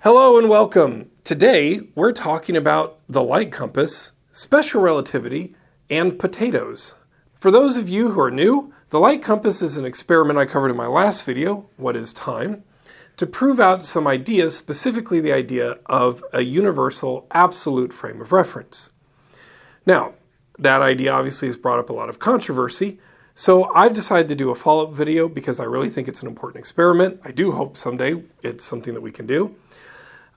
Hello and welcome. Today we're talking about the light compass, special relativity, and potatoes. For those of you who are new, the light compass is an experiment I covered in my last video, What is Time?, to prove out some ideas, specifically the idea of a universal absolute frame of reference. Now, that idea obviously has brought up a lot of controversy, so I've decided to do a follow-up video because I really think it's an important experiment. I do hope someday it's something that we can do.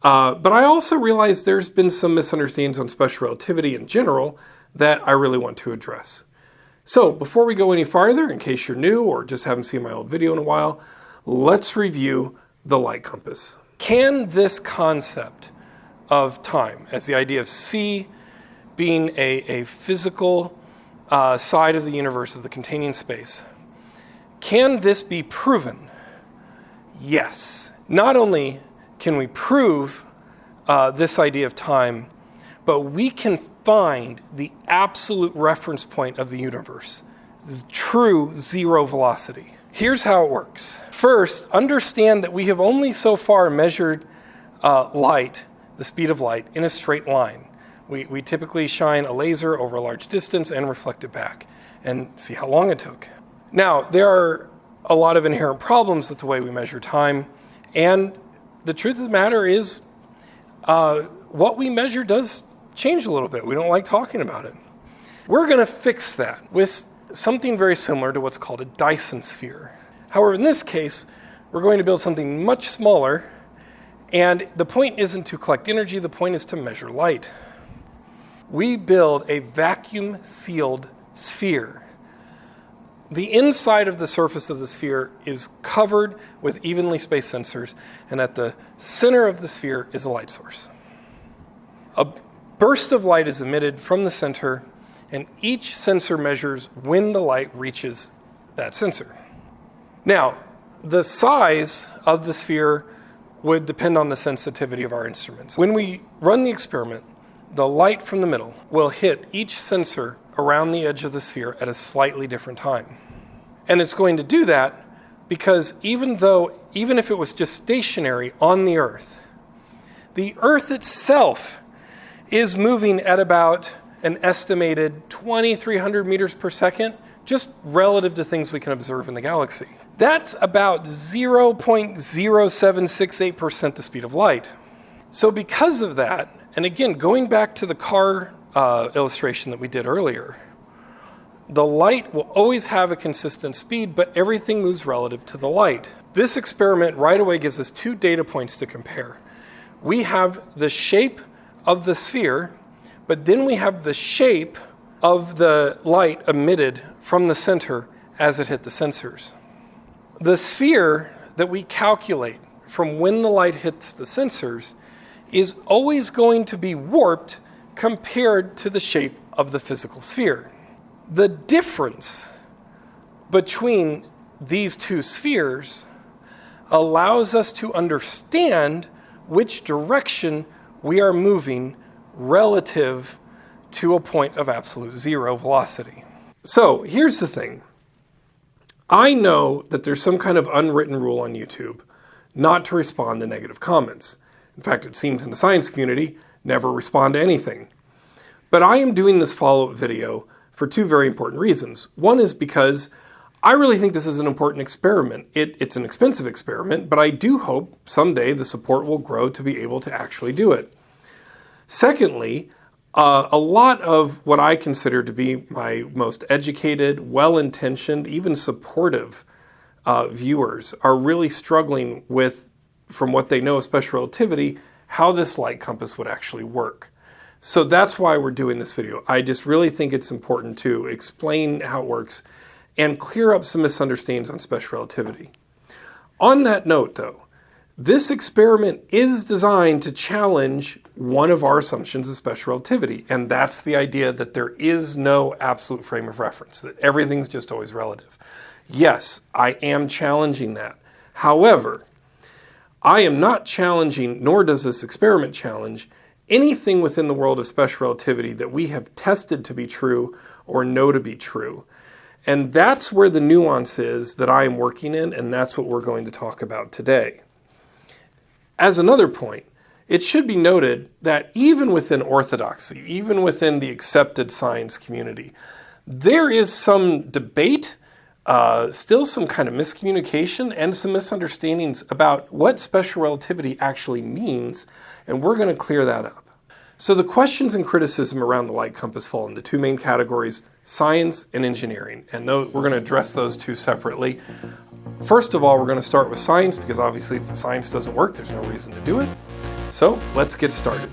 But I also realize there's been some misunderstandings on special relativity in general that I really want to address. So before we go any farther, in case you're new or just haven't seen my old video in a while, let's review the light compass. Can this concept of time, as the idea of C being a physical side of the universe, of the containing space, can this be proven? Yes. Not only can we prove this idea of time, but we can find the absolute reference point of the universe, true zero velocity. Here's how it works. First, understand that we have only so far measured light, the speed of light, in a straight line. We typically shine a laser over a large distance and reflect it back and see how long it took. Now, there are a lot of inherent problems with the way we measure time, and the truth of the matter is what we measure does change a little bit. We don't like talking about it. We're going to fix that with something very similar to what's called a Dyson sphere. However, in this case, we're going to build something much smaller, and the point isn't to collect energy, the point is to measure light. We build a vacuum-sealed sphere. The inside of the surface of the sphere is covered with evenly spaced sensors, and at the center of the sphere is a light source. A burst of light is emitted from the center, and each sensor measures when the light reaches that sensor. Now, the size of the sphere would depend on the sensitivity of our instruments. When we run the experiment, the light from the middle will hit each sensor around the edge of the sphere at a slightly different time. And it's going to do that because even if it was just stationary on the Earth itself is moving at about an estimated 2,300 meters per second, just relative to things we can observe in the galaxy. That's about 0.0768% the speed of light. So because of that, and again, going back to the car illustration that we did earlier, the light will always have a consistent speed, but everything moves relative to the light. This experiment right away gives us two data points to compare. We have the shape of the sphere, but then we have the shape of the light emitted from the center as it hit the sensors. The sphere that we calculate from when the light hits the sensors is always going to be warped compared to the shape of the physical sphere. The difference between these two spheres allows us to understand which direction we are moving relative to a point of absolute zero velocity. So here's the thing. I know that there's some kind of unwritten rule on YouTube not to respond to negative comments. In fact, it seems in the science community, never respond to anything. But I am doing this follow-up video for two very important reasons. One is because I really think this is an important experiment. It's an expensive experiment, but I do hope someday the support will grow to be able to actually do it. Secondly, a lot of what I consider to be my most educated, well-intentioned, even supportive viewers are really struggling with, from what they know of special relativity, how this light compass would actually work. So that's why we're doing this video. I just really think it's important to explain how it works and clear up some misunderstandings on special relativity. On that note, though, this experiment is designed to challenge one of our assumptions of special relativity, and that's the idea that there is no absolute frame of reference, that everything's just always relative. Yes, I am challenging that. However, I am not challenging, nor does this experiment challenge, anything within the world of special relativity that we have tested to be true or know to be true. And that's where the nuance is that I am working in, and that's what we're going to talk about today. As another point, it should be noted that even within orthodoxy, even within the accepted science community, there is some debate, still some kind of miscommunication and some misunderstandings about what special relativity actually means, and we're going to clear that up. So the questions and criticism around the light compass fall into two main categories, science and engineering, and we're going to address those two separately. First of all, we're going to start with science, because obviously if the science doesn't work, there's no reason to do it. So let's get started.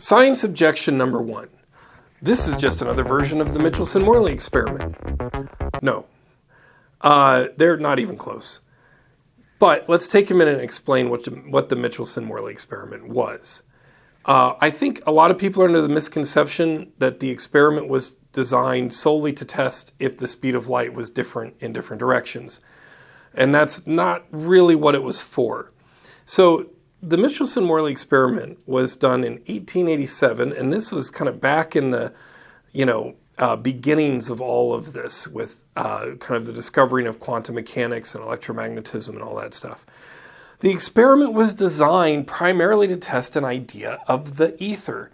Science objection number 1. This is just another version of the Michelson-Morley experiment. No, they're not even close. But let's take a minute and explain what the Michelson-Morley experiment was. I think a lot of people are under the misconception that the experiment was designed solely to test if the speed of light was different in different directions. And that's not really what it was for. So the Michelson-Morley experiment was done in 1887, and this was kind of back in the, beginnings of all of this, with kind of the discovering of quantum mechanics and electromagnetism and all that stuff. The experiment was designed primarily to test an idea of the ether.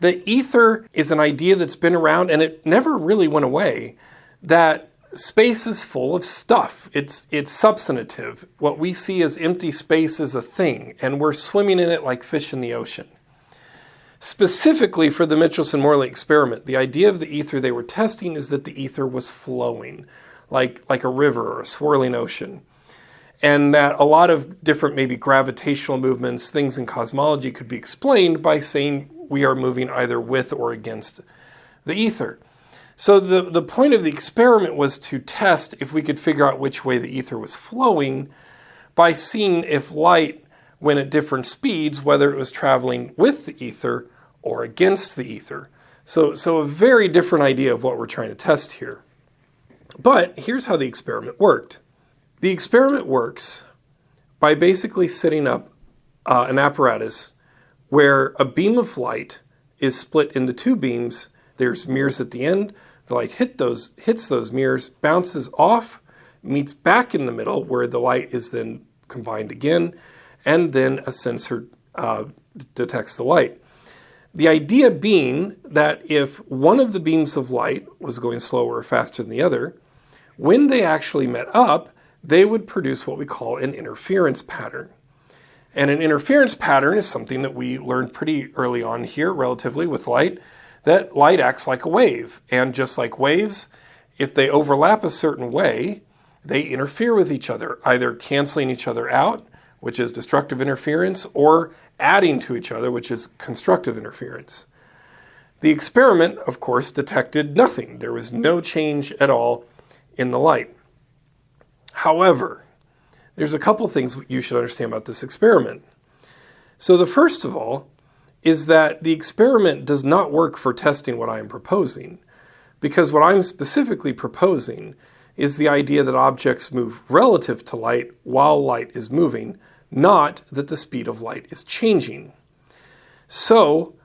The ether is an idea that's been around, and it never really went away, that space is full of stuff. It's substantive. What we see as empty space is a thing, and we're swimming in it like fish in the ocean. Specifically for the Michelson-Morley experiment, the idea of the ether they were testing is that the ether was flowing, like a river or a swirling ocean. And that a lot of different maybe gravitational movements, things in cosmology, could be explained by saying we are moving either with or against the ether. So the point of the experiment was to test if we could figure out which way the ether was flowing by seeing if light went at different speeds, whether it was traveling with the ether or against the ether. So a very different idea of what we're trying to test here. But here's how the experiment worked. The experiment works by basically setting up an apparatus where a beam of light is split into two beams. There's mirrors at the end. The light hits those mirrors, bounces off, meets back in the middle where the light is then combined again, and then a sensor detects the light. The idea being that if one of the beams of light was going slower or faster than the other, when they actually met up, they would produce what we call an interference pattern. And an interference pattern is something that we learned pretty early on here, relatively, with light, that light acts like a wave. And just like waves, if they overlap a certain way, they interfere with each other, either canceling each other out, which is destructive interference, or adding to each other, which is constructive interference. The experiment, of course, detected nothing. There was no change at all in the light. However, there's a couple things you should understand about this experiment. So the first of all is that the experiment does not work for testing what I am proposing, because what I'm specifically proposing is the idea that objects move relative to light while light is moving, not that the speed of light is changing. So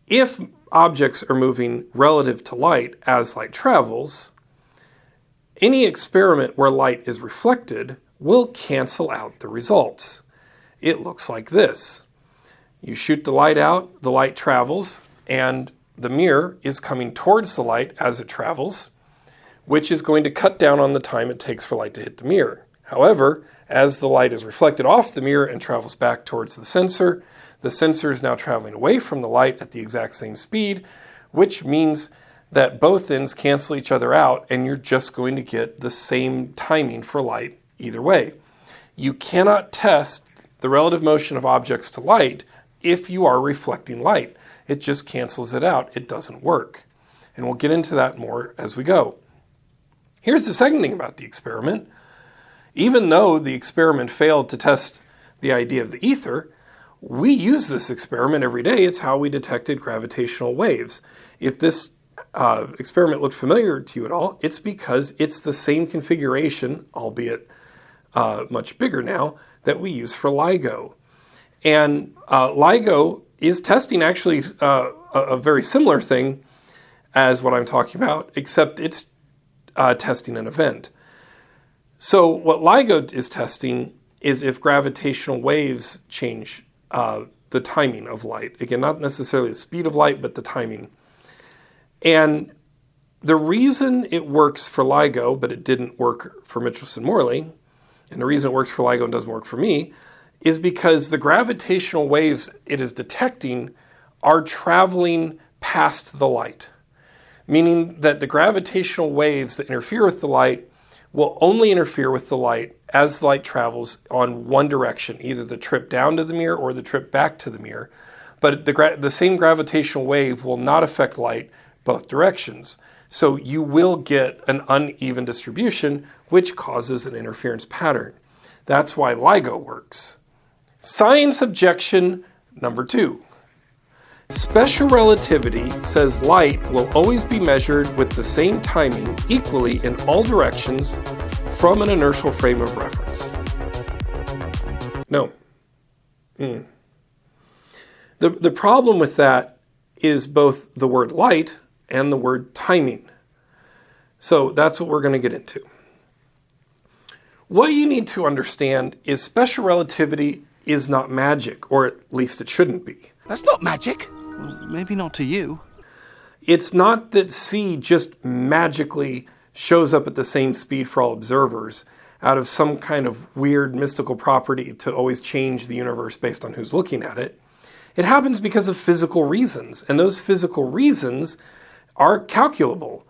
if objects are moving relative to light as light travels, any experiment where light is reflected will cancel out the results. It looks like this. You shoot the light out, the light travels, and the mirror is coming towards the light as it travels, which is going to cut down on the time it takes for light to hit the mirror. However, as the light is reflected off the mirror and travels back towards the sensor is now traveling away from the light at the exact same speed, which means that both ends cancel each other out, and you're just going to get the same timing for light either way. You cannot test the relative motion of objects to light if you are reflecting light. It just cancels it out. It doesn't work. And we'll get into that more as we go. Here's the second thing about the experiment. Even though the experiment failed to test the idea of the ether, we use this experiment every day. It's how we detected gravitational waves. If this experiment looked familiar to you at all, it's because it's the same configuration, albeit much bigger now, that we use for LIGO. And LIGO is testing actually a very similar thing as what I'm talking about, except it's testing an event. So what LIGO is testing is if gravitational waves change the timing of light. Again, not necessarily the speed of light, but the timing. And the reason it works for LIGO, but it didn't work for Michelson-Morley, and the reason it works for LIGO and doesn't work for me, is because the gravitational waves it is detecting are traveling past the light. Meaning that the gravitational waves that interfere with the light will only interfere with the light as the light travels on one direction, either the trip down to the mirror or the trip back to the mirror. But the same gravitational wave will not affect light both directions. So you will get an uneven distribution, which causes an interference pattern. That's why LIGO works. Science objection number 2. Special relativity says light will always be measured with the same timing equally in all directions from an inertial frame of reference. No. The problem with that is both the word light and the word timing. So that's what we're going to get into. What you need to understand is special relativity is not magic, or at least it shouldn't be. That's not magic. Well, maybe not to you. It's not that C just magically shows up at the same speed for all observers out of some kind of weird mystical property to always change the universe based on who's looking at it. It happens because of physical reasons, and those physical reasons are calculable.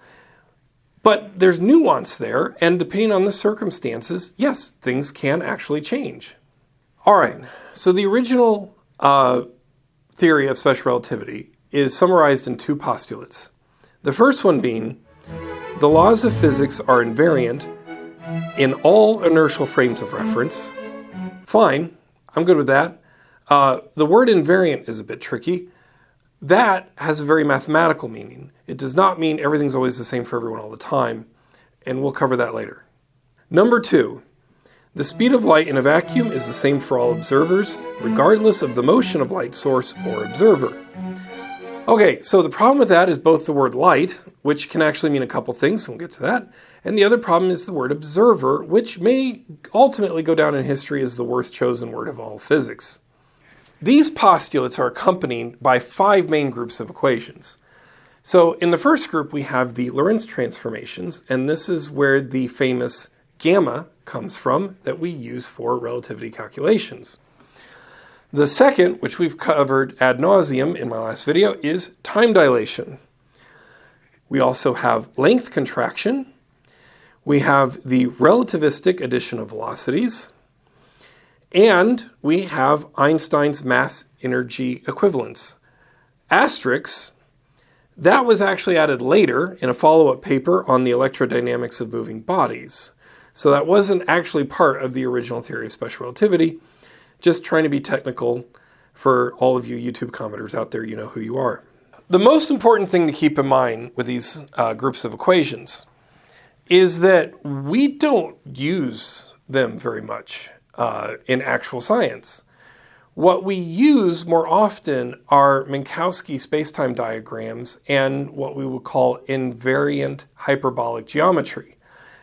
But there's nuance there, and depending on the circumstances, yes, things can actually change. All right, so the original theory of special relativity is summarized in 2 postulates. The first one being, the laws of physics are invariant in all inertial frames of reference. Fine, I'm good with that. The word invariant is a bit tricky. That has a very mathematical meaning. It does not mean everything's always the same for everyone all the time, and we'll cover that later. Number 2, the speed of light in a vacuum is the same for all observers, regardless of the motion of light source or observer. Okay, so the problem with that is both the word light, which can actually mean a couple things, we'll get to that, and the other problem is the word observer, which may ultimately go down in history as the worst chosen word of all physics. These postulates are accompanied by 5 main groups of equations. So in the first group we have the Lorentz transformations, and this is where the famous gamma comes from that we use for relativity calculations. The second, which we've covered ad nauseum in my last video, is time dilation. We also have length contraction. We have the relativistic addition of velocities. And we have Einstein's mass-energy equivalence. Asterisks, that was actually added later in a follow-up paper on the electrodynamics of moving bodies. So that wasn't actually part of the original theory of special relativity. Just trying to be technical for all of you YouTube commenters out there, you know who you are. The most important thing to keep in mind with these groups of equations is that we don't use them very much in actual science. What we use more often are Minkowski spacetime diagrams and what we would call invariant hyperbolic geometry.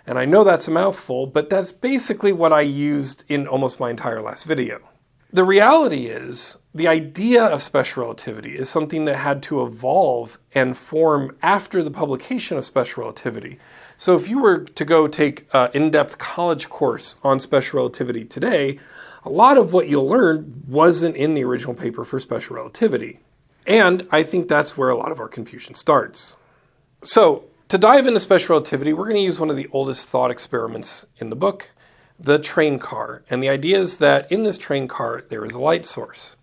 And I know that's a mouthful, but that's basically what I used in almost my entire last video. The reality is, the idea of special relativity is something that had to evolve and form after the publication of special relativity. So if you were to go take an in-depth college course on special relativity today, a lot of what you'll learn wasn't in the original paper for special relativity. And I think that's where a lot of our confusion starts. So to dive into special relativity, we're going to use one of the oldest thought experiments in the book, the train car. And the idea is that in this train car, there is a light source.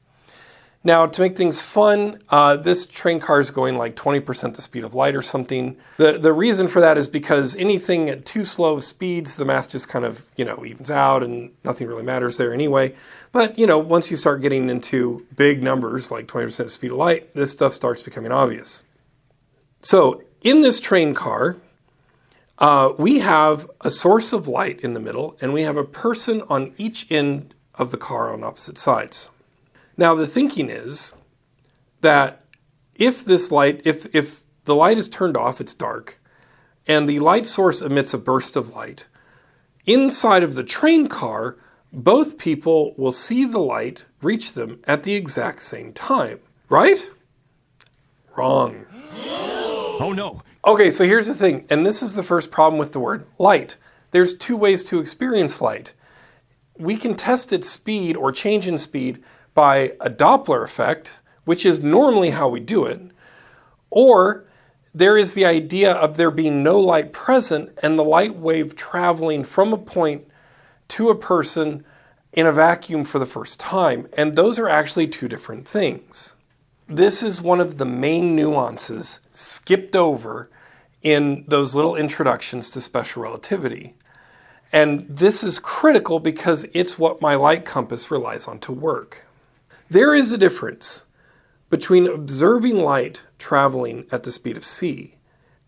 Now, to make things fun, this train car is going like 20% the speed of light or something. The reason for that is because anything at too slow of speeds, the math just kind of, evens out and nothing really matters there anyway. But, once you start getting into big numbers, like 20% the speed of light, this stuff starts becoming obvious. So in this train car, we have a source of light in the middle, and we have a person on each end of the car on opposite sides. Now, the thinking is that if the light is turned off, it's dark, and the light source emits a burst of light, inside of the train car, both people will see the light reach them at the exact same time. Right? Wrong. Oh no. Okay, so here's the thing, and this is the first problem with the word light. There's two ways to experience light. We can test its speed or change in speed by a Doppler effect, which is normally how we do it, or there is the idea of there being no light present and the light wave traveling from a point to a person in a vacuum for the first time, and those are actually two different things. This is one of the main nuances skipped over in those little introductions to special relativity. And this is critical because it's what my light compass relies on to work. There is a difference between observing light traveling at the speed of c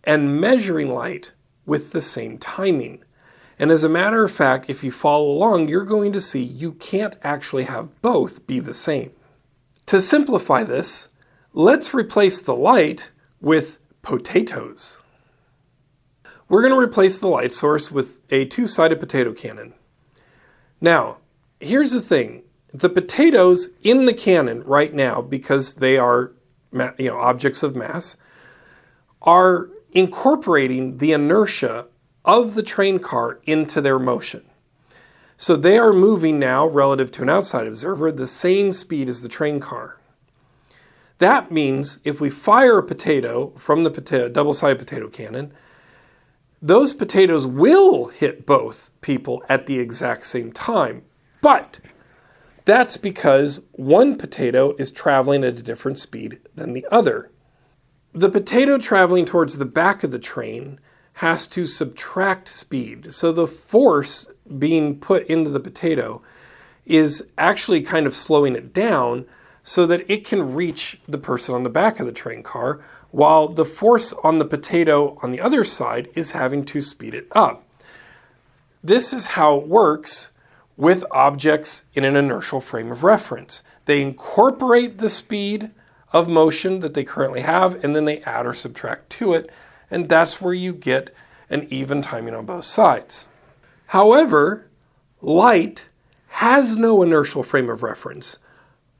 and measuring light with the same timing. And as a matter of fact, if you follow along, you're going to see you can't actually have both be the same. To simplify this, let's replace the light with potatoes. We're going to replace the light source with a two-sided potato cannon. Now, here's the thing. The potatoes in the cannon right now, because they are objects of mass, are incorporating the inertia of the train car into their motion. So they are moving now, relative to an outside observer, the same speed as the train car. That means if we fire a potato from the double-sided potato cannon, those potatoes will hit both people at the exact same time. But that's because one potato is traveling at a different speed than the other. The potato traveling towards the back of the train has to subtract speed. So the force being put into the potato is actually kind of slowing it down so that it can reach the person on the back of the train car, while the force on the potato on the other side is having to speed it up. This is how it works with objects in an inertial frame of reference. They incorporate the speed of motion that they currently have, and then they add or subtract to it, and that's where you get an even timing on both sides. However, light has no inertial frame of reference,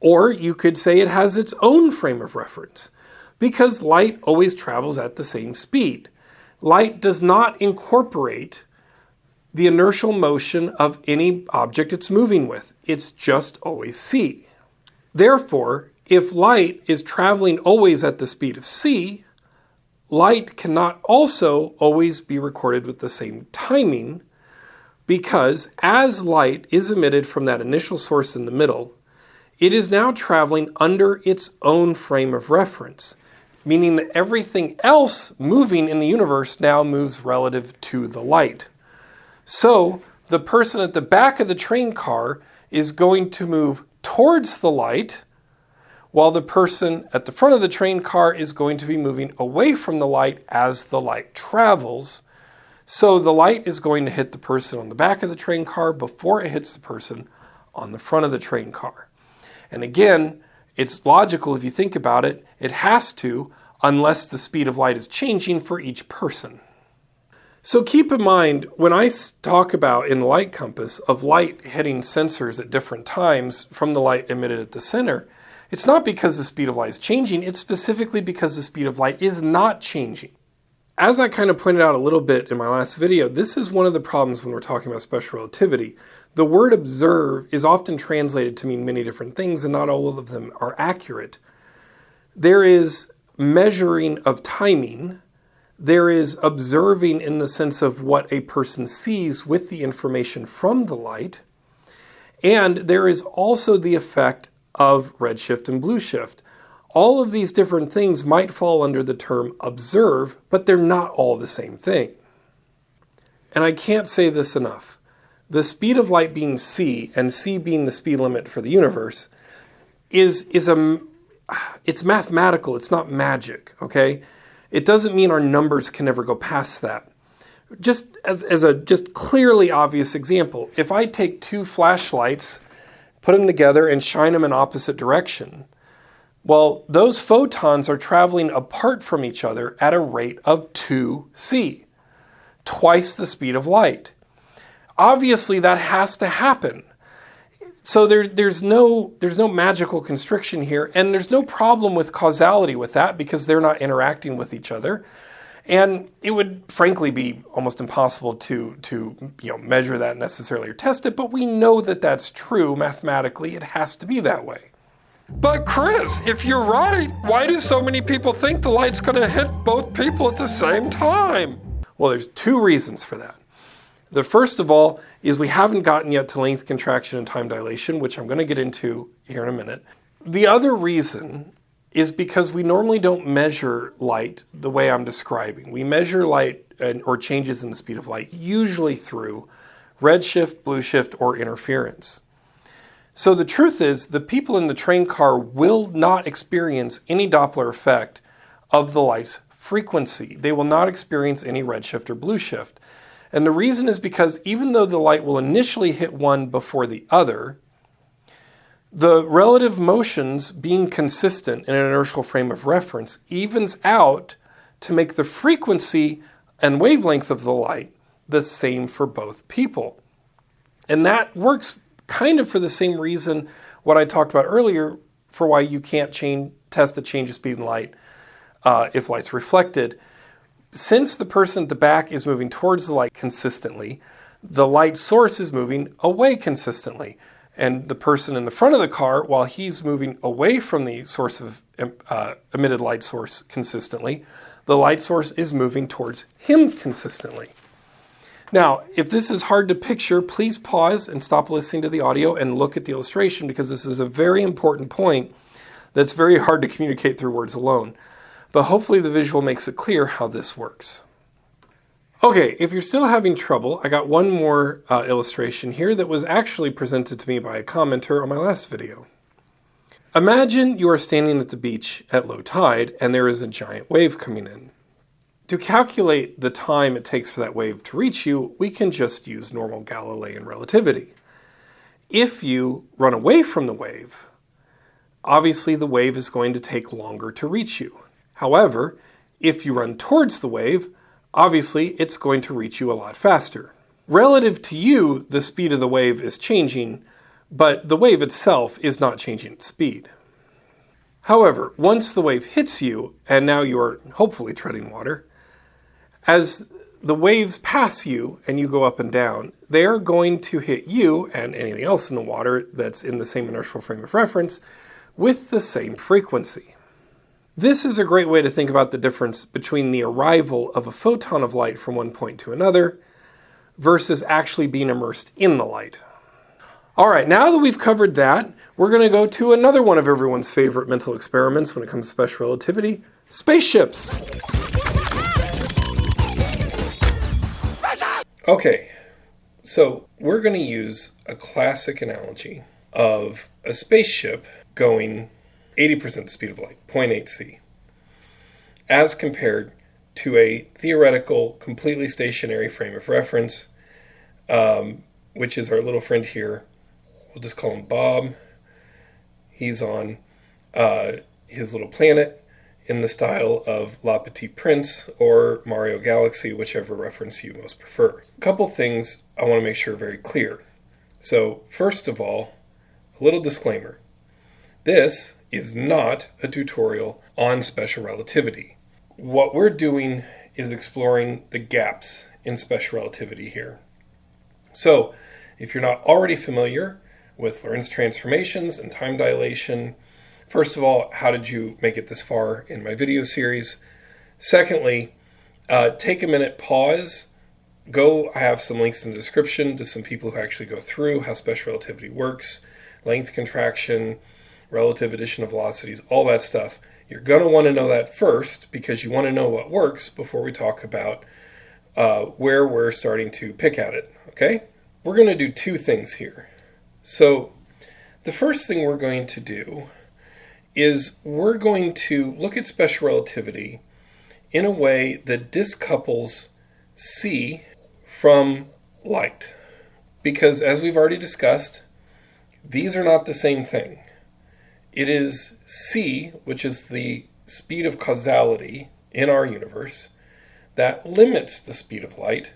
or you could say it has its own frame of reference, because light always travels at the same speed. Light does not incorporate the inertial motion of any object it's moving with. It's just always c. Therefore, if light is traveling always at the speed of c, light cannot also always be recorded with the same timing, because as light is emitted from that initial source in the middle, it is now traveling under its own frame of reference, meaning that everything else moving in the universe now moves relative to the light. So the person at the back of the train car is going to move towards the light, while the person at the front of the train car is going to be moving away from the light as the light travels. So the light is going to hit the person on the back of the train car before it hits the person on the front of the train car. And again, it's logical if you think about it. It has to, unless the speed of light is changing for each person. So keep in mind, when I talk about in the light compass of light hitting sensors at different times from the light emitted at the center, it's not because the speed of light is changing, it's specifically because the speed of light is not changing. As I kind of pointed out a little bit in my last video, this is one of the problems when we're talking about special relativity. The word observe is often translated to mean many different things, and not all of them are accurate. There is measuring of timing. There is observing in the sense of what a person sees with the information from the light. And there is also the effect of redshift and blue shift. All of these different things might fall under the term observe, but they're not all the same thing. And I can't say this enough. The speed of light being c, and c being the speed limit for the universe, it's mathematical, it's not magic, okay? It doesn't mean our numbers can never go past that. Just as a clearly obvious example, if I take two flashlights, put them together and shine them in opposite direction, well, those photons are traveling apart from each other at a rate of 2c, twice the speed of light. Obviously, that has to happen. So there's no magical constriction here, and there's no problem with causality with that because they're not interacting with each other. And it would frankly be almost impossible to measure that necessarily or test it, but we know that that's true mathematically. It has to be that way. But Chris, if you're right, why do so many people think the light's going to hit both people at the same time? Well, there's two reasons for that. The first of all is we haven't gotten yet to length contraction and time dilation, which I'm going to get into here in a minute. The other reason is because we normally don't measure light the way I'm describing. We measure light or changes in the speed of light usually through redshift, blue shift, or interference. So the truth is the people in the train car will not experience any Doppler effect of the light's frequency. They will not experience any redshift or blue shift. And the reason is because even though the light will initially hit one before the other, the relative motions being consistent in an inertial frame of reference evens out to make the frequency and wavelength of the light the same for both people. And that works kind of for the same reason what I talked about earlier for why you can't test a change of speed in light if light's reflected. Since the person at the back is moving towards the light consistently, the light source is moving away consistently. And the person in the front of the car, while he's moving away from the source of emitted light source consistently, the light source is moving towards him consistently. Now, if this is hard to picture, please pause and stop listening to the audio and look at the illustration because this is a very important point that's very hard to communicate through words alone. But hopefully the visual makes it clear how this works. Okay, if you're still having trouble, I got one more illustration here that was actually presented to me by a commenter on my last video. Imagine you are standing at the beach at low tide and there is a giant wave coming in. To calculate the time it takes for that wave to reach you, we can just use normal Galilean relativity. If you run away from the wave, obviously the wave is going to take longer to reach you. However, if you run towards the wave, obviously it's going to reach you a lot faster. Relative to you, the speed of the wave is changing, but the wave itself is not changing its speed. However, once the wave hits you, and now you are hopefully treading water, as the waves pass you and you go up and down, they are going to hit you and anything else in the water that's in the same inertial frame of reference with the same frequency. This is a great way to think about the difference between the arrival of a photon of light from one point to another versus actually being immersed in the light. All right, now that we've covered that, we're going to go to another one of everyone's favorite mental experiments when it comes to special relativity, spaceships. Okay, so we're going to use a classic analogy of a spaceship going 80% the speed of light, 0.8 c, as compared to a theoretical, completely stationary frame of reference, which is our little friend here. We'll just call him Bob. He's on his little planet in the style of La Petite Prince or Mario Galaxy, whichever reference you most prefer. A couple things I want to make sure are very clear. So first of all, a little disclaimer. This is not a tutorial on special relativity. What we're doing is exploring the gaps in special relativity here. So, if you're not already familiar with Lorentz transformations and time dilation, first of all, how did you make it this far in my video series? Secondly, take a minute, pause, I have some links in the description to some people who actually go through how special relativity works, length contraction, relative addition of velocities, all that stuff. You're going to want to know that first because you want to know what works before we talk about where we're starting to pick at it, okay? We're going to do two things here. So the first thing we're going to do is we're going to look at special relativity in a way that discouples C from light. Because as we've already discussed, these are not the same thing. It is C, which is the speed of causality in our universe, that limits the speed of light.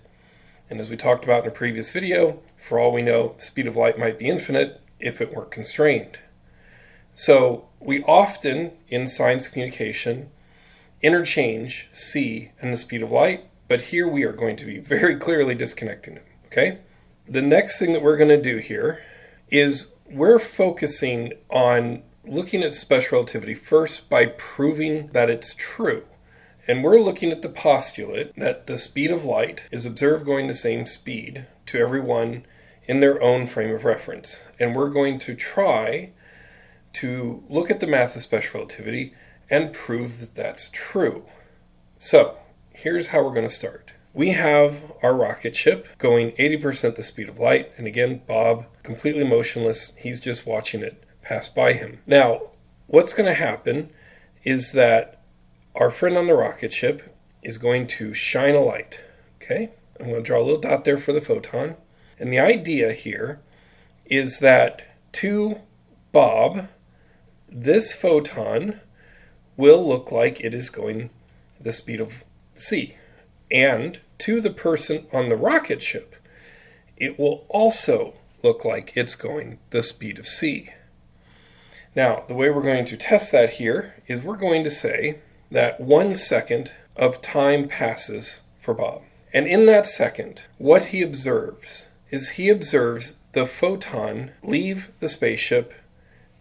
And as we talked about in a previous video, for all we know, the speed of light might be infinite. if it weren't constrained. So we often, in science communication, interchange c and the speed of light, but here we are going to be very clearly disconnecting them, okay? The next thing that we're going to do here is we're focusing on looking at special relativity first by proving that it's true. And we're looking at the postulate that the speed of light is observed going the same speed to everyone in their own frame of reference. And we're going to try to look at the math of special relativity and prove that that's true. So here's how we're going to start. We have our rocket ship going 80% the speed of light. And again, Bob, completely motionless. He's just watching it pass by him. Now, what's going to happen is that our friend on the rocket ship is going to shine a light. Okay? I'm going to draw a little dot there for the photon. And the idea here is that to Bob, this photon will look like it is going the speed of c. And to the person on the rocket ship, it will also look like it's going the speed of c. Now, the way we're going to test that here is we're going to say that 1 second of time passes for Bob. And in that second, what he observes is he observes the photon leave the spaceship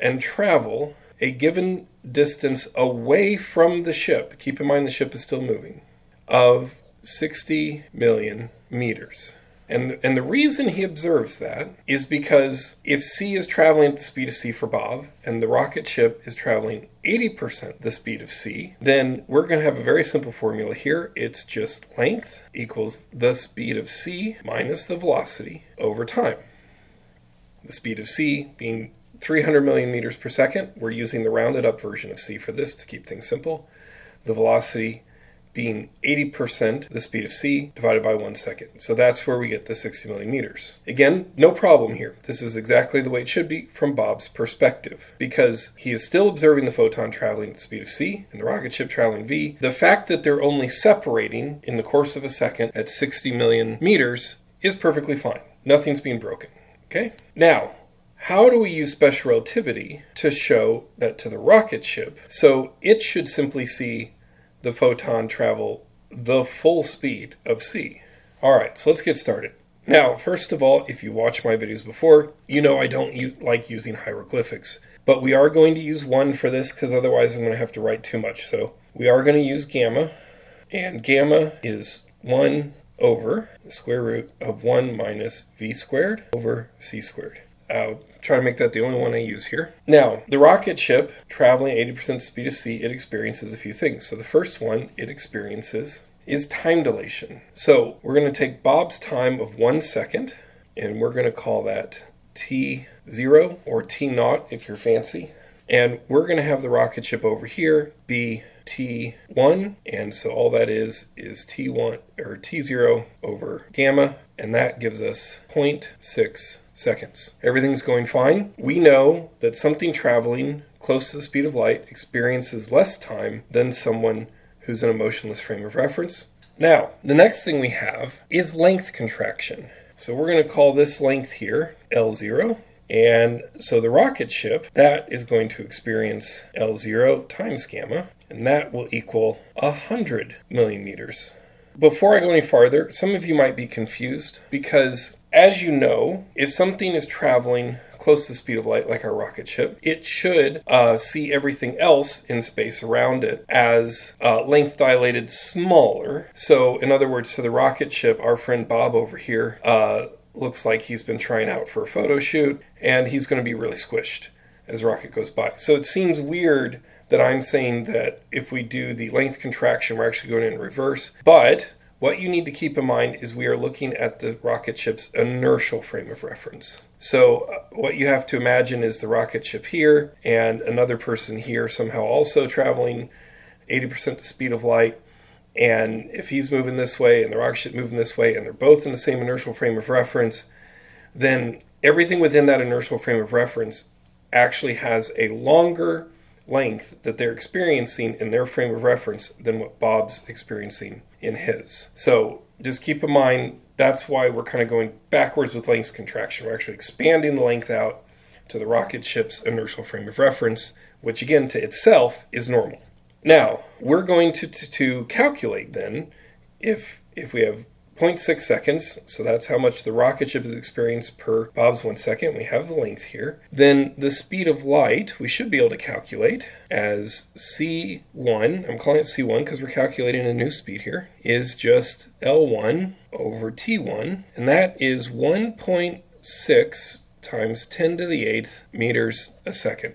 and travel a given distance away from the ship. Keep in mind the ship is still moving, of 60 million meters. And the reason he observes that is because if c is traveling at the speed of c for Bob and the rocket ship is traveling 80% the speed of c, then we're going to have a very simple formula here. It's just length equals the speed of c minus the velocity over time. The speed of c being 300 million meters per second. We're using the rounded up version of c for this to keep things simple. The velocity being 80% the speed of c divided by 1 second. So that's where we get the 60 million meters. Again, no problem here. This is exactly the way it should be from Bob's perspective, because he is still observing the photon traveling at the speed of c and the rocket ship traveling v. The fact that they're only separating in the course of a second at 60 million meters is perfectly fine. Nothing's being broken. Okay? Now, how do we use special relativity to show that to the rocket ship? So it should simply see the photon travel the full speed of c. All right, so let's get started. Now, first of all, if you watched my videos before, you know I don't like using hieroglyphics. But we are going to use 1 for this because otherwise I'm going to have to write too much. So we are going to use gamma. And gamma is 1 over the square root of 1 minus v squared over c squared. I'll try to make that the only one I use here. Now, the rocket ship traveling 80% the speed of c, it experiences a few things. So the first one it experiences is time dilation. So we're going to take Bob's time of 1 second, and we're going to call that t0 or t0 if you're fancy. And we're going to have the rocket ship over here be t1, and so all that is t1 or t0 over gamma, and that gives us 0.6 seconds. Everything's going fine. We know that something traveling close to the speed of light experiences less time than someone who's in a motionless frame of reference. Now, the next thing we have is length contraction. So we're going to call this length here L0. And so the rocket ship, that is going to experience L0 times gamma, and that will equal 100 million meters. Before I go any farther, some of you might be confused because, as you know, if something is traveling close to the speed of light like our rocket ship, it should see everything else in space around it as length dilated smaller. So in other words, to the rocket ship, our friend Bob over here looks like he's been trying out for a photo shoot, and he's going to be really squished as the rocket goes by. So it seems weird that I'm saying that if we do the length contraction, we're actually going in reverse. But what you need to keep in mind is we are looking at the rocket ship's inertial frame of reference. So what you have to imagine is the rocket ship here and another person here somehow also traveling 80% the speed of light. And if he's moving this way and the rocket ship moving this way and they're both in the same inertial frame of reference, then everything within that inertial frame of reference actually has a longer length that they're experiencing in their frame of reference than what Bob's experiencing in his. So just keep in mind, that's why we're kind of going backwards with length contraction. We're actually expanding the length out to the rocket ship's inertial frame of reference, which again to itself is normal. Now, we're going to calculate then, if we have 0.6 seconds, so that's how much the rocket ship has experienced per Bob's 1 second, we have the length here, then the speed of light we should be able to calculate as C1, I'm calling it C1 because we're calculating a new speed here, is just L1 over T1, and that is 1.6 times 10 to the 8th meters a second.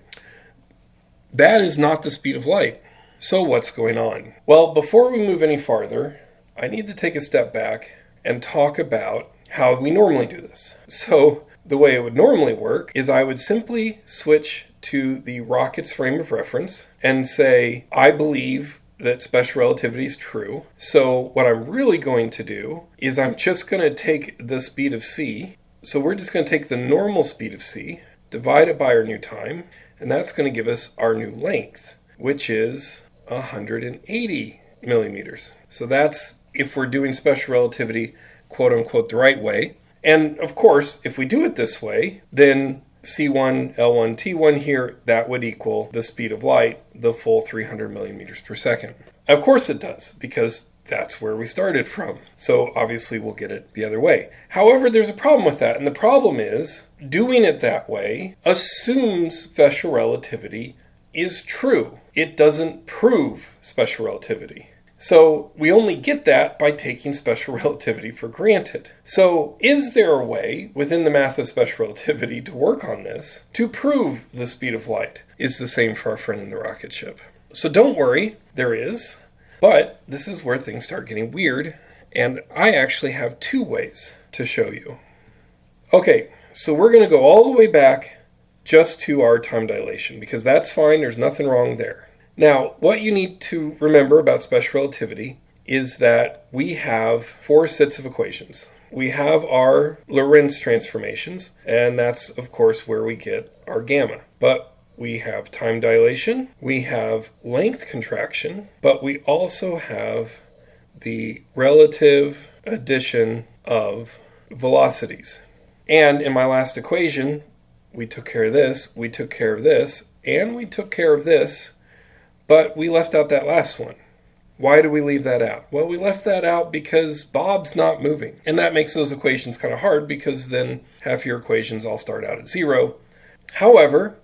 That is not the speed of light. So what's going on? Well, before we move any farther, I need to take a step back and talk about how we normally do this. So the way it would normally work is I would simply switch to the rocket's frame of reference and say, I believe that special relativity is true. So what I'm really going to do is I'm just going to take the speed of c. So we're just going to take the normal speed of c, divide it by our new time, and that's going to give us our new length, which is 180 millimeters. So that's if we're doing special relativity, quote unquote, the right way. And of course, if we do it this way, then C1, L1, T1 here, that would equal the speed of light, the full 300 millimeters per second. Of course it does, because that's where we started from. So obviously we'll get it the other way. However, there's a problem with that. And the problem is doing it that way assumes special relativity is true. It doesn't prove special relativity. So we only get that by taking special relativity for granted. So is there a way within the math of special relativity to work on this to prove the speed of light is the same for our friend in the rocket ship? So don't worry, there is. But this is where things start getting weird, and I actually have two ways to show you. Okay, so we're going to go all the way back just to our time dilation, because that's fine, there's nothing wrong there. Now, what you need to remember about special relativity is that we have four sets of equations. We have our Lorentz transformations, and that's, of course, where we get our gamma. But we have time dilation, we have length contraction, but we also have the relative addition of velocities. And in my last equation, we took care of this, we took care of this, and we took care of this, but we left out that last one. Why do we leave that out? Well, we left that out because Bob's not moving. And that makes those equations kind of hard because then half your equations all start out at 0. However,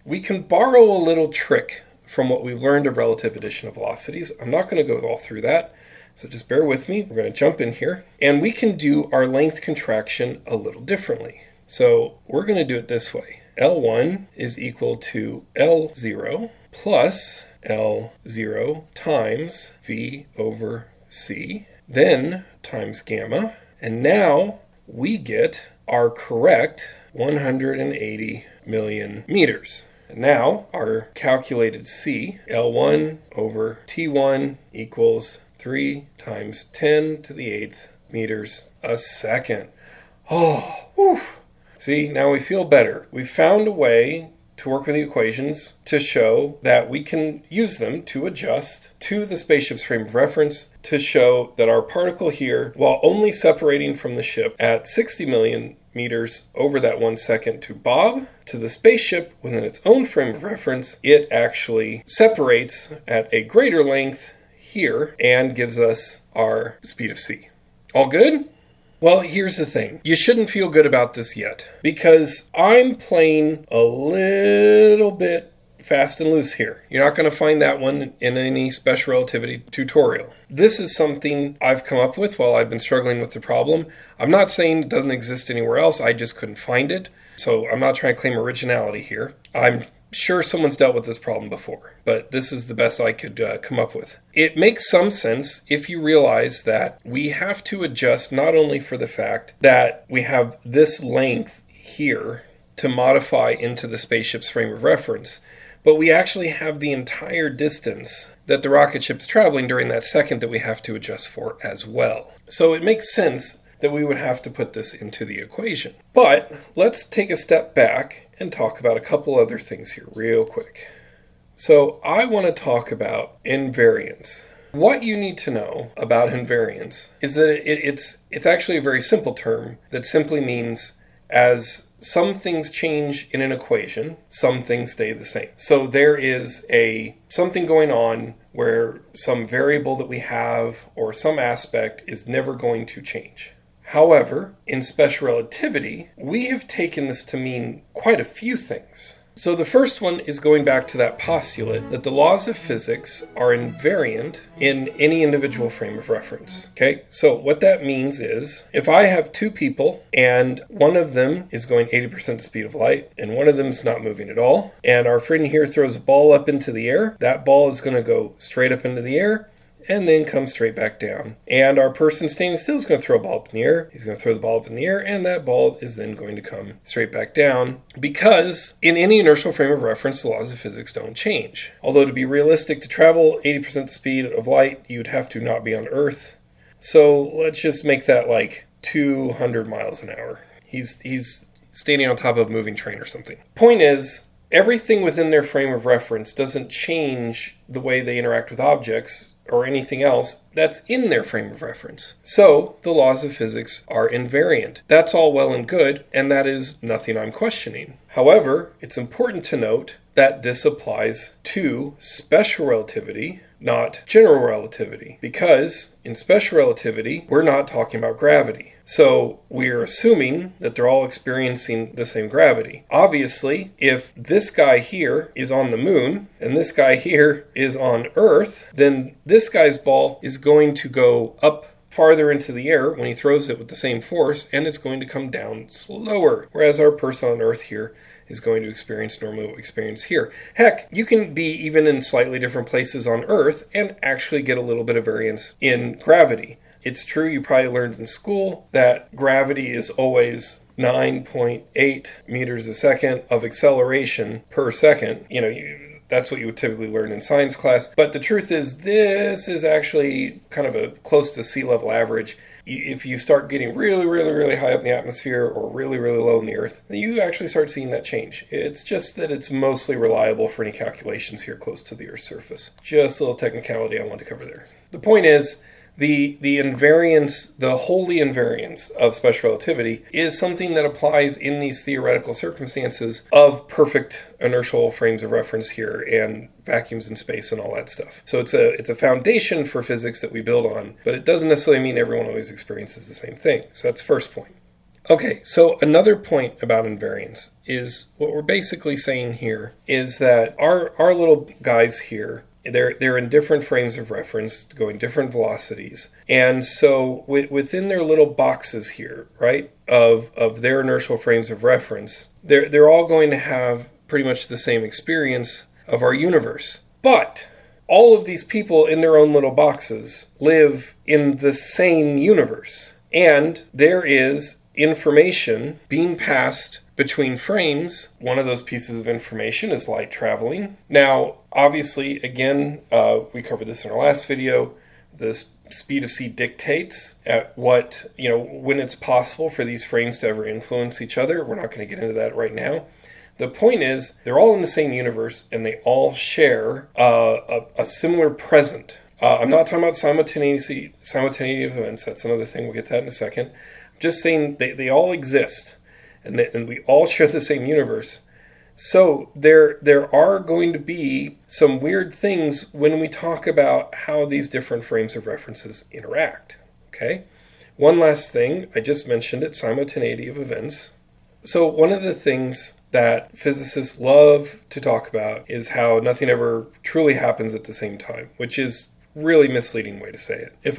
we can borrow a little trick from what we've learned of relative addition of velocities. I'm not going to go all through that, so just bear with me. We're going to jump in here. And we can do our length contraction a little differently. So we're going to do it this way. L1 is equal to L0 plus L0 times V over C, then times gamma. And now we get our correct 180 million meters. And now our calculated C, L1 over T1 equals 3 times 10 to the 8th meters a second. Oh, whew. See, now we feel better. We found a way to work with the equations to show that we can use them to adjust to the spaceship's frame of reference to show that our particle here, while only separating from the ship at 60 million meters over that 1 second to Bob, to the spaceship within its own frame of reference, it actually separates at a greater length here and gives us our speed of c. All good? Well, here's the thing. You shouldn't feel good about this yet, because I'm playing a little bit fast and loose here. You're not going to find that one in any special relativity tutorial. This is something I've come up with while I've been struggling with the problem. I'm not saying it doesn't exist anywhere else, I just couldn't find it. So I'm not trying to claim originality here. I'm sure someone's dealt with this problem before, but this is the best I could come up with. It makes some sense if you realize that we have to adjust not only for the fact that we have this length here to modify into the spaceship's frame of reference, but we actually have the entire distance that the rocket ship's traveling during that second that we have to adjust for as well. So it makes sense that we would have to put this into the equation. But let's take a step back and talk about a couple other things here real quick. So I want to talk about invariance. What you need to know about invariance is that it's actually a very simple term that simply means as some things change in an equation, some things stay the same. So there is something going on where some variable that we have or some aspect is never going to change. However, in special relativity, we have taken this to mean quite a few things. So the first one is going back to that postulate that the laws of physics are invariant in any individual frame of reference. Okay, so what that means is if I have two people and one of them is going 80% the speed of light and one of them is not moving at all, and our friend here throws a ball up into the air, that ball is going to go straight up into the air and then come straight back down. And our person standing still is going to throw a ball up in the air. He's going to throw the ball up in the air, and that ball is then going to come straight back down, because in any inertial frame of reference, the laws of physics don't change. Although to be realistic, to travel 80% the speed of light, you'd have to not be on Earth. So let's just make that like 200 miles an hour. He's standing on top of a moving train or something. Point is, everything within their frame of reference doesn't change the way they interact with objects or anything else that's in their frame of reference. So the laws of physics are invariant. That's all well and good, and that is nothing I'm questioning. However, it's important to note that this applies to special relativity, not general relativity, because in special relativity, we're not talking about gravity. So we're assuming that they're all experiencing the same gravity. Obviously, if this guy here is on the moon and this guy here is on Earth, then this guy's ball is going to go up farther into the air when he throws it with the same force, and it's going to come down slower. Whereas our person on Earth here is going to experience normally what we experience here. Heck, you can be even in slightly different places on Earth and actually get a little bit of variance in gravity. It's true, you probably learned in school that gravity is always 9.8 meters a second of acceleration per second. That's what you would typically learn in science class. But the truth is, this is actually kind of a close to sea level average. If you start getting really, really, really high up in the atmosphere or really, really low in the Earth, you actually start seeing that change. It's just that it's mostly reliable for any calculations here close to the Earth's surface. Just a little technicality I want to cover there. The point is, the invariance, the holy invariance of special relativity is something that applies in these theoretical circumstances of perfect inertial frames of reference here and vacuums in space and all that stuff. So it's a foundation for physics that we build on, but it doesn't necessarily mean everyone always experiences the same thing. So that's the first point. Okay, so another point about invariance is what we're basically saying here is that our little guys here, they're in different frames of reference, going different velocities. And so within their little boxes here, right, of their inertial frames of reference, they're all going to have pretty much the same experience of our universe. But all of these people in their own little boxes live in the same universe. And there is information being passed between frames. One of those pieces of information is light traveling. Now, obviously, again, we covered this in our last video, the speed of C dictates at what, when it's possible for these frames to ever influence each other. We're not going to get into that right now. The point is, they're all in the same universe and they all share a similar present. I'm not talking about simultaneity of events. That's another thing. We'll get to that in a second. I'm just saying they all exist. And we all share the same universe. So there are going to be some weird things when we talk about how these different frames of references interact. Okay? One last thing, I just mentioned it, simultaneity of events. So one of the things that physicists love to talk about is how nothing ever truly happens at the same time, which is really misleading way to say it. If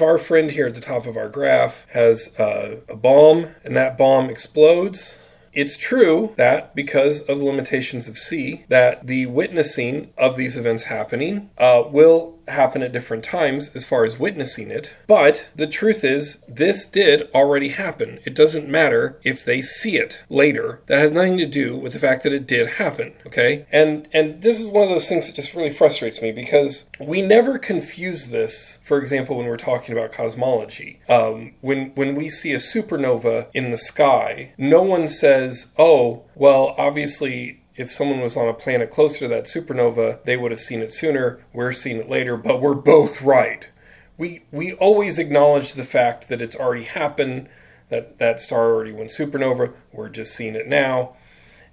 our friend here at the top of our graph has a bomb and that bomb explodes, it's true that because of the limitations of C, that the witnessing of these events happening will happen at different times as far as witnessing it. But the truth is, this did already happen. It doesn't matter if they see it later. That has nothing to do with the fact that it did happen, okay? And this is one of those things that just really frustrates me because we never confuse this, for example, when we're talking about cosmology. When we see a supernova in the sky, no one says, oh, well, obviously, if someone was on a planet closer to that supernova, they would have seen it sooner. We're seeing it later, but we're both right. We always acknowledge the fact that it's already happened, That star already went supernova. We're just seeing it now.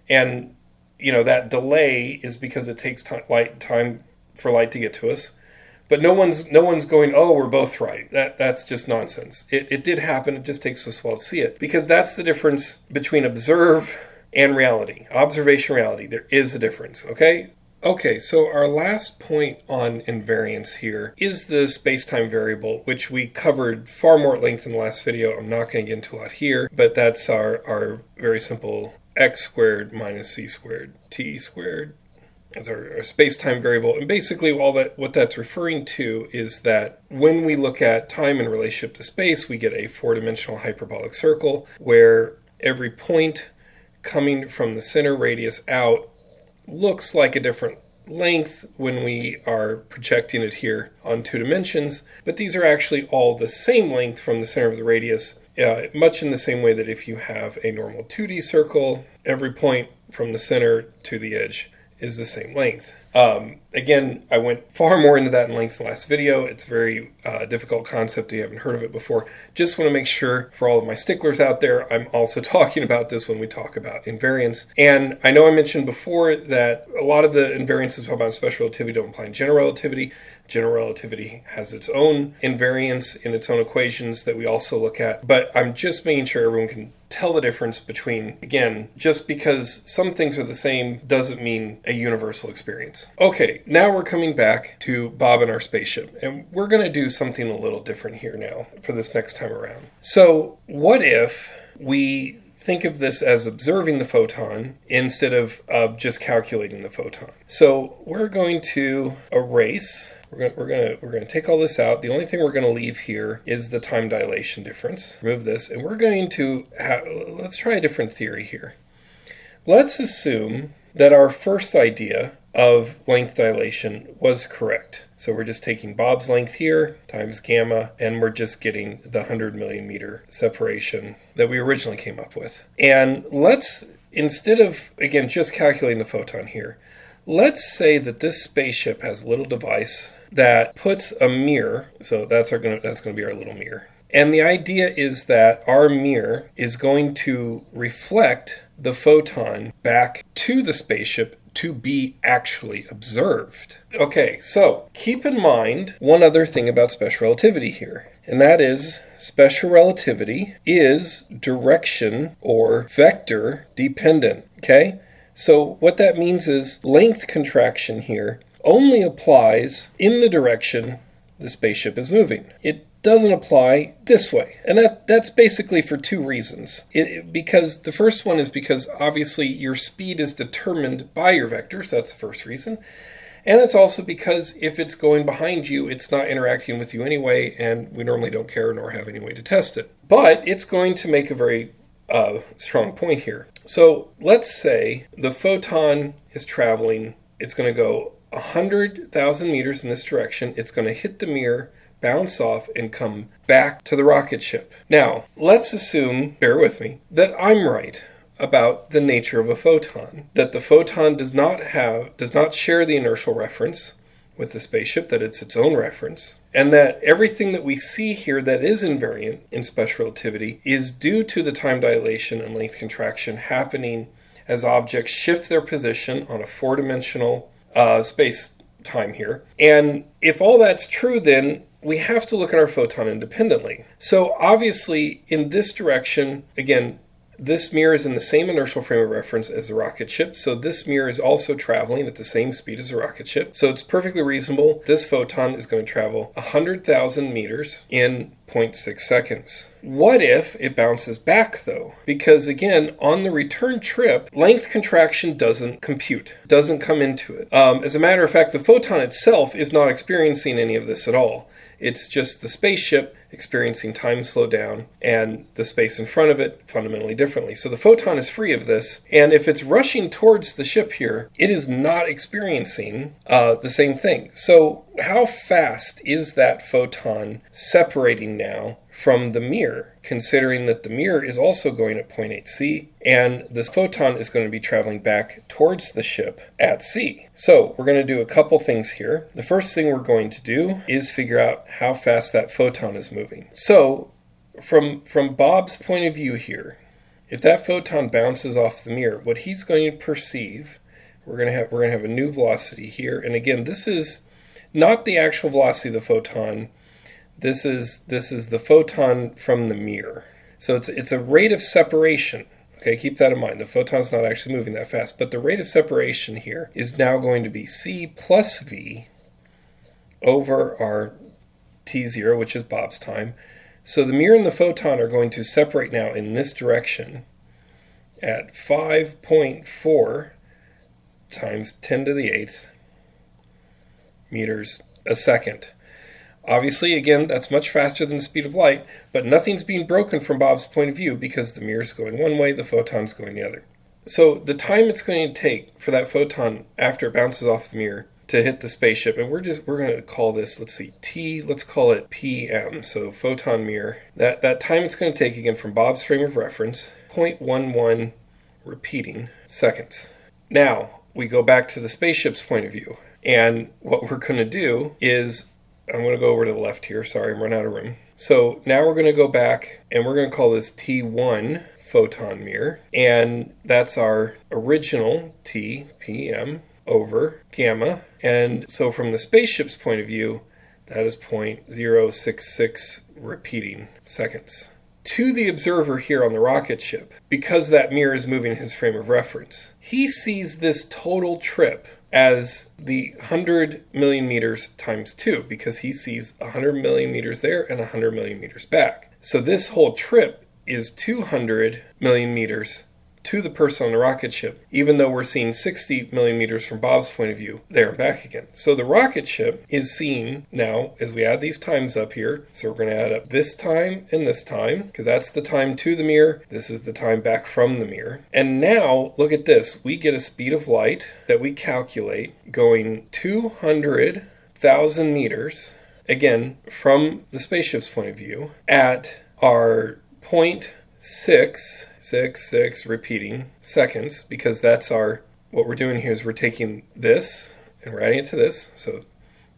And, that delay is because it takes time for light to get to us. But no one's going, oh, we're both right. That's just nonsense. It did happen. It just takes us a while to see it. Because that's the difference between observe and reality. Observation, reality. There is a difference, okay? Okay, so our last point on invariance here is the space-time variable, which we covered far more at length in the last video. I'm not going to get into a lot here, but that's our very simple x squared minus c squared t squared. That's our space-time variable. And basically what that's referring to is that when we look at time in relationship to space, we get a four-dimensional hyperbolic circle where every point coming from the center radius out looks like a different length when we are projecting it here on 2 dimensions, but these are actually all the same length from the center of the radius, much in the same way that if you have a normal 2D circle, every point from the center to the edge is the same length. Again, I went far more into that in length in the last video. It's a very difficult concept if you haven't heard of it before. Just want to make sure for all of my sticklers out there, I'm also talking about this when we talk about invariance. And I know I mentioned before that a lot of the invariances about special relativity don't apply in general relativity. General relativity has its own invariance in its own equations that we also look at. But I'm just making sure everyone can tell the difference between, again, just because some things are the same doesn't mean a universal experience. Okay, now we're coming back to Bob and our spaceship, and we're going to do something a little different here now for this next time around. So what if we think of this as observing the photon instead of just calculating the photon? So we're going to erase. We're going to take all this out. The only thing we're going to leave here is the time dilation difference. Remove this, and we're going to let's try a different theory here. Let's assume that our first idea of length dilation was correct. So we're just taking Bob's length here times gamma, and we're just getting the 100 million meter separation that we originally came up with. And let's, instead of, again, just calculating the photon here, let's say that this spaceship has a little device that puts a mirror, so that's going to be our little mirror. And the idea is that our mirror is going to reflect the photon back to the spaceship to be actually observed. Okay, so keep in mind one other thing about special relativity here, and that is special relativity is direction or vector dependent, okay? So what that means is length contraction here only applies in the direction the spaceship is moving. It doesn't apply this way. And that's basically for two reasons. Because the first one is because obviously your speed is determined by your vectors. That's the first reason. And it's also because if it's going behind you, it's not interacting with you anyway, and we normally don't care nor have any way to test it. But it's going to make a very strong point here. So let's say the photon is traveling. It's going to go 100,000 meters in this direction. It's going to hit the mirror, bounce off, and come back to the rocket ship. Now, let's assume, bear with me, that I'm right about the nature of a photon. That the photon does not share the inertial reference with the spaceship, that it's its own reference, and that everything that we see here that is invariant in special relativity is due to the time dilation and length contraction happening as objects shift their position on a four-dimensional space-time here. And if all that's true, then we have to look at our photon independently. So obviously, in this direction, again, this mirror is in the same inertial frame of reference as the rocket ship, so this mirror is also traveling at the same speed as the rocket ship. So it's perfectly reasonable. This photon is going to travel 100,000 meters in 0.6 seconds. What if it bounces back, though? Because again, on the return trip, length contraction doesn't compute, doesn't come into it. As a matter of fact, the photon itself is not experiencing any of this at all. It's just the spaceship experiencing time slow down and the space in front of it fundamentally differently. So the photon is free of this, and if it's rushing towards the ship here, it is not experiencing the same thing. So how fast is that photon separating now from the mirror, considering that the mirror is also going at 0.8 c, and this photon is going to be traveling back towards the ship at c. So we're going to do a couple things here. The first thing we're going to do is figure out how fast that photon is moving. So from Bob's point of view here, if that photon bounces off the mirror, what he's going to perceive, we're going to have a new velocity here. And again, this is not the actual velocity of the photon. This is the photon from the mirror. So it's a rate of separation. Okay, keep that in mind. The photon's not actually moving that fast, but the rate of separation here is now going to be c plus v over our t0, which is Bob's time. So the mirror and the photon are going to separate now in this direction at 5.4 times 10 to the 8th meters a second. Obviously, again, that's much faster than the speed of light, but nothing's being broken from Bob's point of view because the mirror's going one way, the photon's going the other. So the time it's going to take for that photon after it bounces off the mirror to hit the spaceship, and we're going to call this, let's see, T, let's call it PM, so photon mirror. That time it's going to take, again, from Bob's frame of reference, 0.11 repeating seconds. Now, we go back to the spaceship's point of view, and what we're going to do is, I'm going to go over to the left here, sorry, I'm running out of room. So now we're going to go back, and we're going to call this T1 photon mirror, and that's our original T, PM, over gamma. And so from the spaceship's point of view, that is 0.066 repeating seconds. To the observer here on the rocket ship, because that mirror is moving his frame of reference, he sees this total trip as the 100 million meters times 2, because he sees 100 million meters there and 100 million meters back. So this whole trip is 200 million meters to the person on the rocket ship, even though we're seeing 60 million meters from Bob's point of view, there and back again. So the rocket ship is seeing now, as we add these times up here, so we're going to add up this time and this time, because that's the time to the mirror, this is the time back from the mirror. And now, look at this, we get a speed of light that we calculate going 200,000 meters, again, from the spaceship's point of view, at our 0.666 repeating seconds, because that's what we're doing here is we're taking this and we're adding it to this, so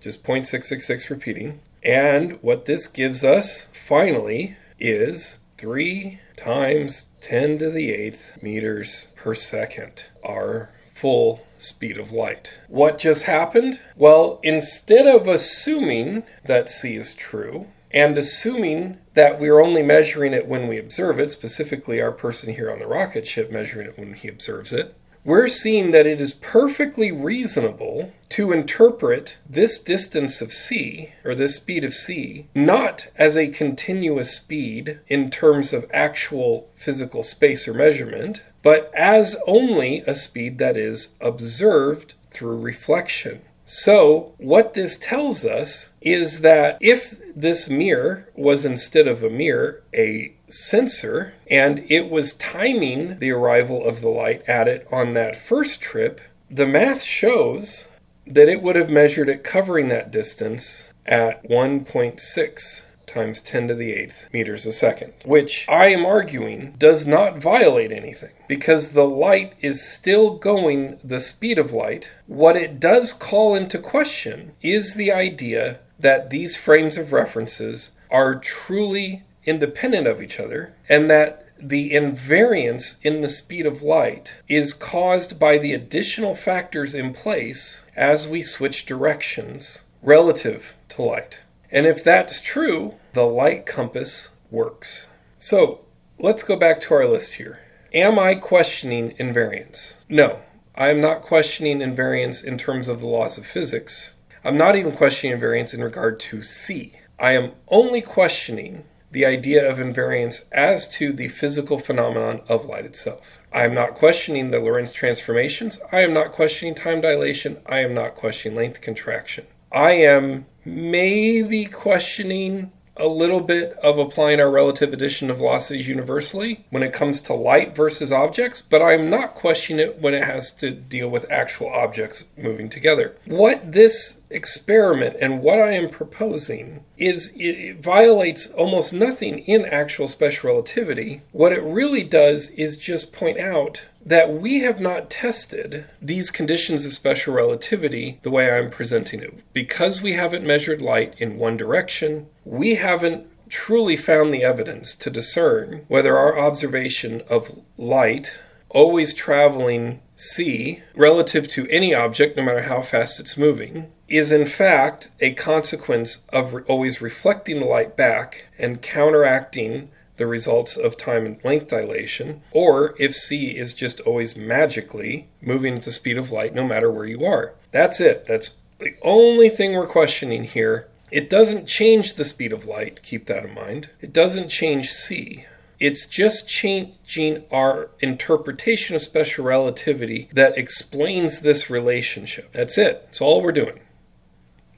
just 0.666 repeating. And what this gives us finally is 3 times 10 to the 8th meters per second, our full speed of light. What just happened? Well, instead of assuming that C is true, and assuming that we're only measuring it when we observe it, specifically our person here on the rocket ship measuring it when he observes it, we're seeing that it is perfectly reasonable to interpret this distance of c, or this speed of c, not as a continuous speed in terms of actual physical space or measurement, but as only a speed that is observed through reflection. So what this tells us is that if this mirror was, instead of a mirror, a sensor, and it was timing the arrival of the light at it on that first trip, the math shows that it would have measured it covering that distance at 1.6 times 10 to the 8th meters a second, which I am arguing does not violate anything, because the light is still going the speed of light. What it does call into question is the idea that these frames of references are truly independent of each other, and that the invariance in the speed of light is caused by the additional factors in place as we switch directions relative to light. And if that's true, the light compass works. So let's go back to our list here. Am I questioning invariance? No, I am not questioning invariance in terms of the laws of physics. I'm not even questioning invariance in regard to C. I am only questioning the idea of invariance as to the physical phenomenon of light itself. I am not questioning the Lorentz transformations. I am not questioning time dilation. I am not questioning length contraction. I am maybe questioning a little bit of applying our relative addition of velocities universally when it comes to light versus objects, but I'm not questioning it when it has to deal with actual objects moving together. What this experiment and what I am proposing is, it violates almost nothing in actual special relativity. What it really does is just point out that we have not tested these conditions of special relativity the way I'm presenting it. Because we haven't measured light in one direction, we haven't truly found the evidence to discern whether our observation of light always traveling c relative to any object, no matter how fast it's moving, is in fact a consequence of always reflecting the light back and counteracting the results of time and length dilation, or if c is just always magically moving at the speed of light no matter where you are. That's it. That's the only thing we're questioning here. It doesn't change the speed of light, keep that in mind. It doesn't change c. It's just changing our interpretation of special relativity that explains this relationship. That's it. That's all we're doing.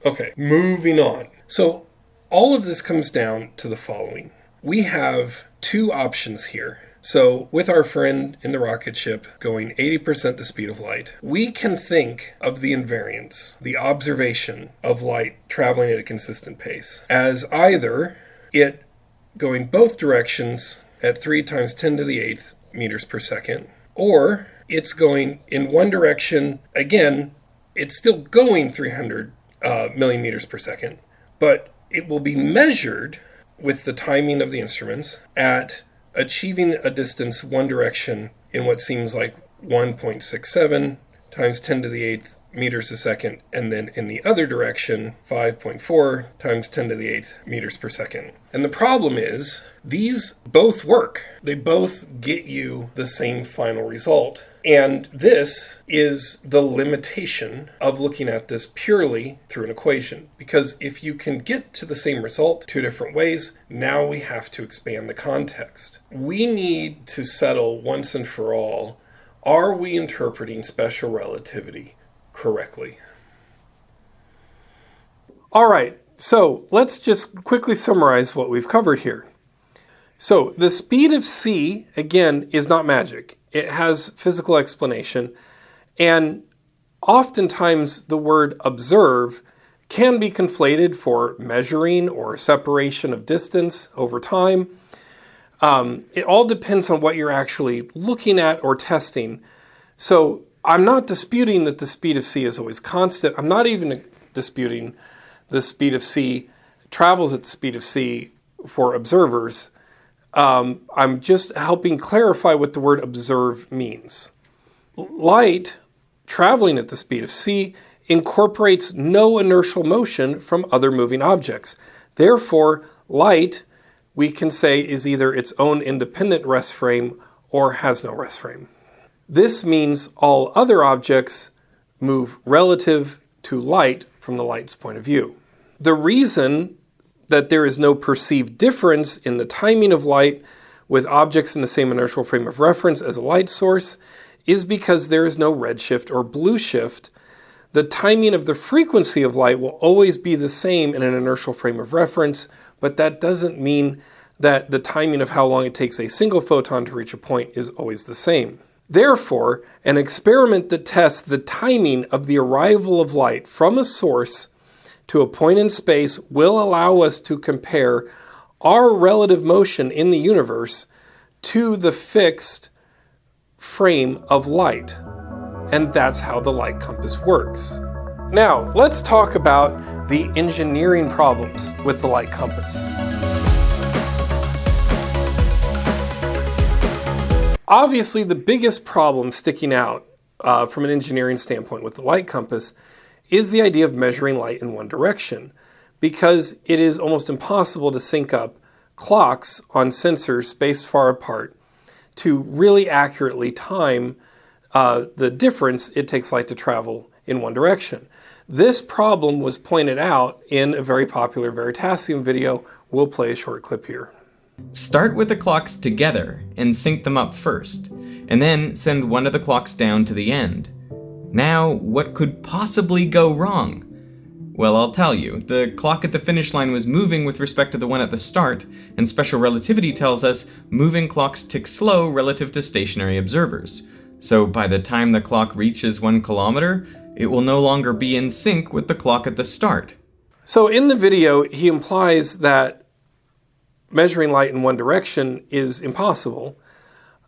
Okay, moving on. So all of this comes down to the following. We have two options here. So with our friend in the rocket ship going 80% the speed of light, we can think of the invariance, the observation of light traveling at a consistent pace, as either it going both directions at 3 times 10 to the 8th meters per second, or it's going in one direction, again, it's still going 300 million meters per second, but it will be measured with the timing of the instruments at achieving a distance one direction in what seems like 1.67 times 10 to the 8th meters a second, and then in the other direction, 5.4 times 10 to the 8th meters per second. And the problem is, these both work. They both get you the same final result. And this is the limitation of looking at this purely through an equation. Because if you can get to the same result two different ways, now we have to expand the context. We need to settle once and for all, are we interpreting special relativity correctly? All right, so let's just quickly summarize what we've covered here. So the speed of c, again, is not magic. It has physical explanation, and oftentimes the word observe can be conflated for measuring or separation of distance over time. It all depends on what you're actually looking at or testing. So I'm not disputing that the speed of c is always constant. I'm not even disputing the speed of c travels at the speed of c for observers. I'm just helping clarify what the word observe means. Light traveling at the speed of c incorporates no inertial motion from other moving objects. Therefore, light, we can say, is either its own independent rest frame or has no rest frame. This means all other objects move relative to light from the light's point of view. The reason that there is no perceived difference in the timing of light with objects in the same inertial frame of reference as a light source is because there is no redshift or blue shift. The timing of the frequency of light will always be the same in an inertial frame of reference, but that doesn't mean that the timing of how long it takes a single photon to reach a point is always the same. Therefore, an experiment that tests the timing of the arrival of light from a source to a point in space will allow us to compare our relative motion in the universe to the fixed frame of light. And that's how the light compass works. Now, let's talk about the engineering problems with the light compass. Obviously, the biggest problem sticking out from an engineering standpoint with the light compass is the idea of measuring light in one direction, because it is almost impossible to sync up clocks on sensors spaced far apart to really accurately time the difference it takes light to travel in one direction. This problem was pointed out in a very popular Veritasium video. We'll play a short clip here. Start with the clocks together and sync them up first, and then send one of the clocks down to the end. Now, what could possibly go wrong? Well, I'll tell you. The clock at the finish line was moving with respect to the one at the start, and special relativity tells us moving clocks tick slow relative to stationary observers. So by the time the clock reaches 1 kilometer, it will no longer be in sync with the clock at the start. So in the video, he implies that measuring light in one direction is impossible.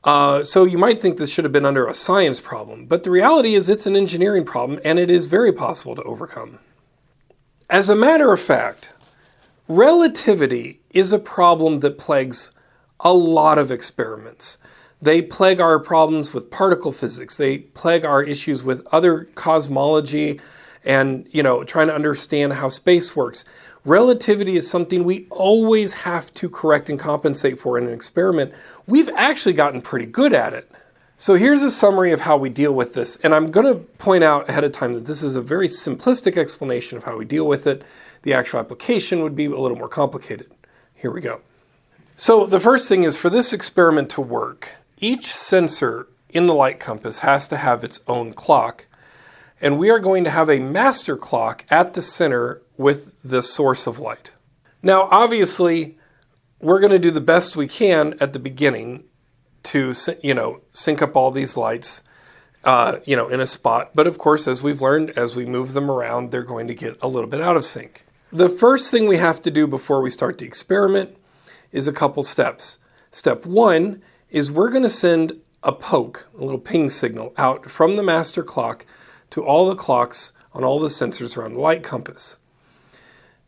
So you might think this should have been under a science problem, but the reality is it's an engineering problem, and it is very possible to overcome. As a matter of fact, relativity is a problem that plagues a lot of experiments. They plague our problems with particle physics. They plague our issues with other cosmology and, trying to understand how space works. Relativity is something we always have to correct and compensate for in an experiment. We've actually gotten pretty good at it. So here's a summary of how we deal with this. And I'm going to point out ahead of time that this is a very simplistic explanation of how we deal with it. The actual application would be a little more complicated. Here we go. So the first thing is, for this experiment to work, each sensor in the light compass has to have its own clock. And we are going to have a master clock at the center with the source of light. Now, obviously, we're going to do the best we can at the beginning to, sync up all these lights, in a spot. But of course, as we've learned, as we move them around, they're going to get a little bit out of sync. The first thing we have to do before we start the experiment is a couple steps. Step one is we're going to send a poke, a little ping signal, out from the master clock to all the clocks on all the sensors around the light compass.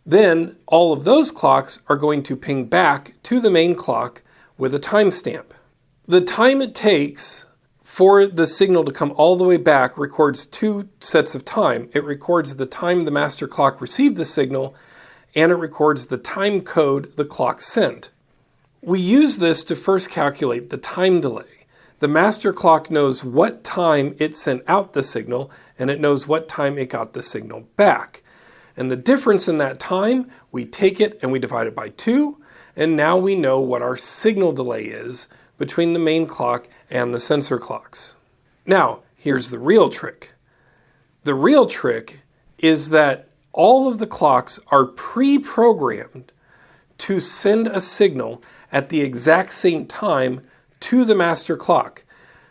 Then all of those clocks are going to ping back to the main clock with a timestamp. The time it takes for the signal to come all the way back records two sets of time. It records the time the master clock received the signal, and it records the time code the clock sent. We use this to first calculate the time delay. The master clock knows what time it sent out the signal, and it knows what time it got the signal back. And the difference in that time, we take it and we divide it by 2, and now we know what our signal delay is between the main clock and the sensor clocks. Now, here's the real trick. The real trick is that all of the clocks are pre-programmed to send a signal at the exact same time to the master clock.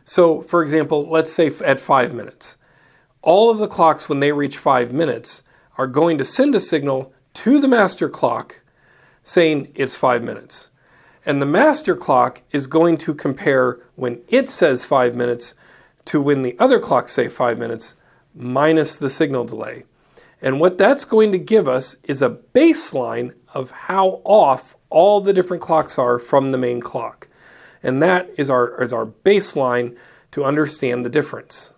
So, for example, let's say at 5 minutes. All of the clocks, when they reach 5 minutes, are going to send a signal to the master clock saying it's 5 minutes. And the master clock is going to compare when it says 5 minutes to when the other clocks say 5 minutes minus the signal delay. And what that's going to give us is a baseline of how off all the different clocks are from the main clock. And that is our baseline to understand the difference.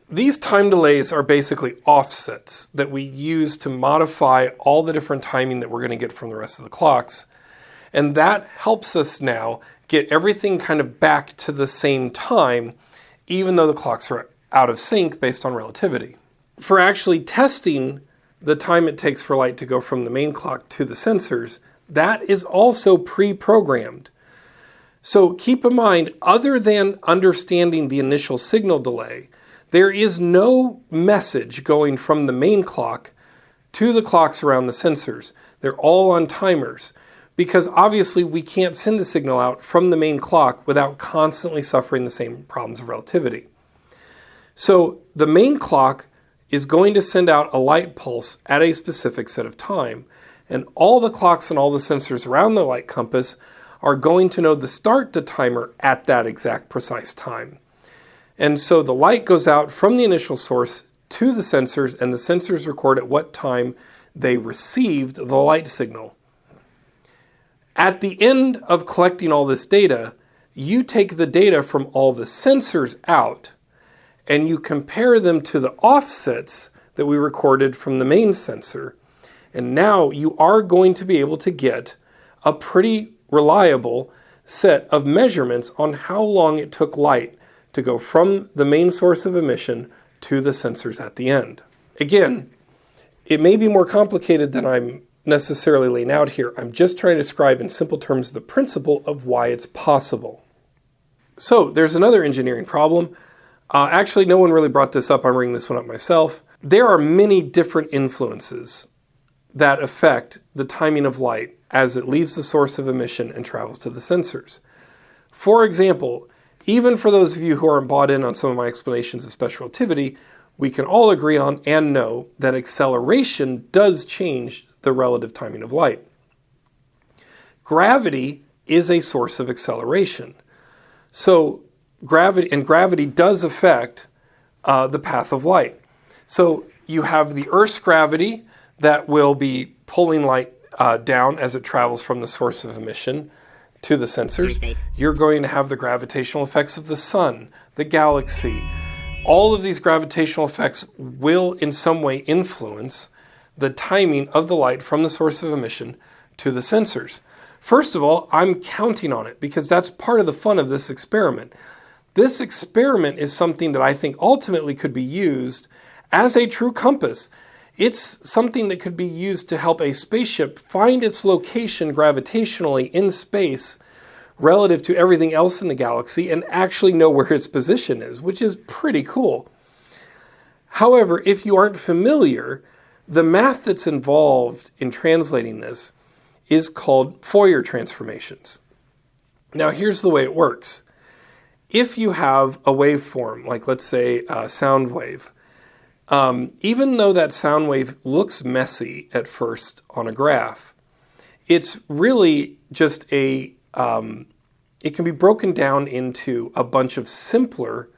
These time delays are basically offsets that we use to modify all the different timing that we're going to get from the rest of the clocks. And that helps us now get everything kind of back to the same time, even though the clocks are out of sync based on relativity. For actually testing the time it takes for light to go from the main clock to the sensors, that is also pre-programmed. So keep in mind, other than understanding the initial signal delay, there is no message going from the main clock to the clocks around the sensors. They're all on timers, because obviously we can't send a signal out from the main clock without constantly suffering the same problems of relativity. So the main clock is going to send out a light pulse at a specific set of time, and all the clocks and all the sensors around the light compass are going to know the start to timer at that exact precise time. And so the light goes out from the initial source to the sensors, and the sensors record at what time they received the light signal. At the end of collecting all this data, you take the data from all the sensors out, and you compare them to the offsets that we recorded from the main sensor. And now you are going to be able to get a pretty reliable set of measurements on how long it took light to go from the main source of emission to the sensors at the end. Again, it may be more complicated than I'm necessarily laying out here. I'm just trying to describe in simple terms the principle of why it's possible. So there's another engineering problem. Actually, no one really brought this up. I'm bringing this one up myself. There are many different influences that affect the timing of light as it leaves the source of emission and travels to the sensors. For example, even for those of you who aren't bought in on some of my explanations of special relativity, we can all agree on and know that acceleration does change the relative timing of light. Gravity is a source of acceleration. So gravity does affect the path of light. So you have the Earth's gravity that will be pulling light down as it travels from the source of emission to the sensors. You're going to have the gravitational effects of the sun, the galaxy. All of these gravitational effects will in some way influence the timing of the light from the source of emission to the sensors. First of all, I'm counting on it because that's part of the fun of this experiment. This experiment is something that I think ultimately could be used as a true compass. It's something that could be used to help a spaceship find its location gravitationally in space relative to everything else in the galaxy and actually know where its position is, which is pretty cool. However, if you aren't familiar, the math that's involved in translating this is called Fourier transformations. Now, here's the way it works. If you have a waveform, like let's say a sound wave, even though that sound wave looks messy at first on a graph, it's really just it can be broken down into a bunch of simpler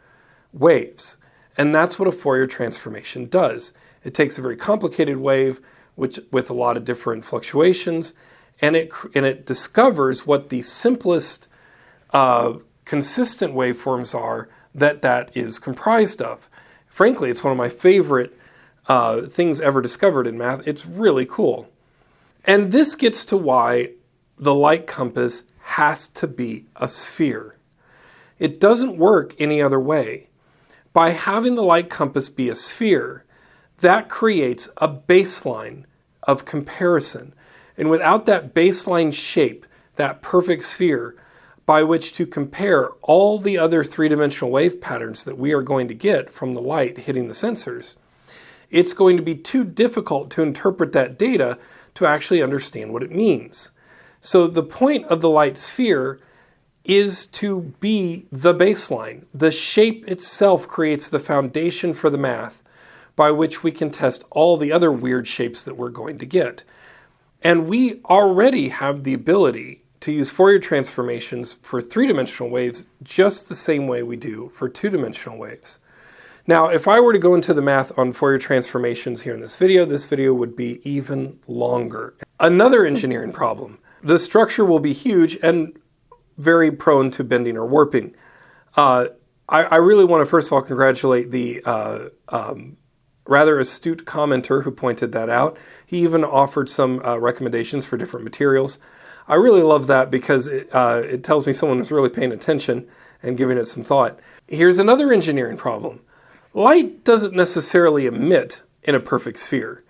waves. And that's what a Fourier transformation does. It takes a very complicated wave with a lot of different fluctuations, and it discovers what the simplest consistent waveforms are that is comprised of. Frankly, it's one of my favorite things ever discovered in math. It's really cool. And this gets to why the light compass has to be a sphere. It doesn't work any other way. By having the light compass be a sphere, that creates a baseline of comparison. And without that baseline shape, that perfect sphere, by which to compare all the other three-dimensional wave patterns that we are going to get from the light hitting the sensors, it's going to be too difficult to interpret that data to actually understand what it means. So the point of the light sphere is to be the baseline. The shape itself creates the foundation for the math by which we can test all the other weird shapes that we're going to get. And we already have the ability to use Fourier transformations for three-dimensional waves just the same way we do for two-dimensional waves. Now, if I were to go into the math on Fourier transformations here in this video would be even longer. Another engineering problem. The structure will be huge and very prone to bending or warping. I really want to first of all congratulate the rather astute commenter who pointed that out. He even offered some recommendations for different materials. I really love that because it tells me someone was really paying attention and giving it some thought. Here's another engineering problem. Light doesn't necessarily emit in a perfect sphere.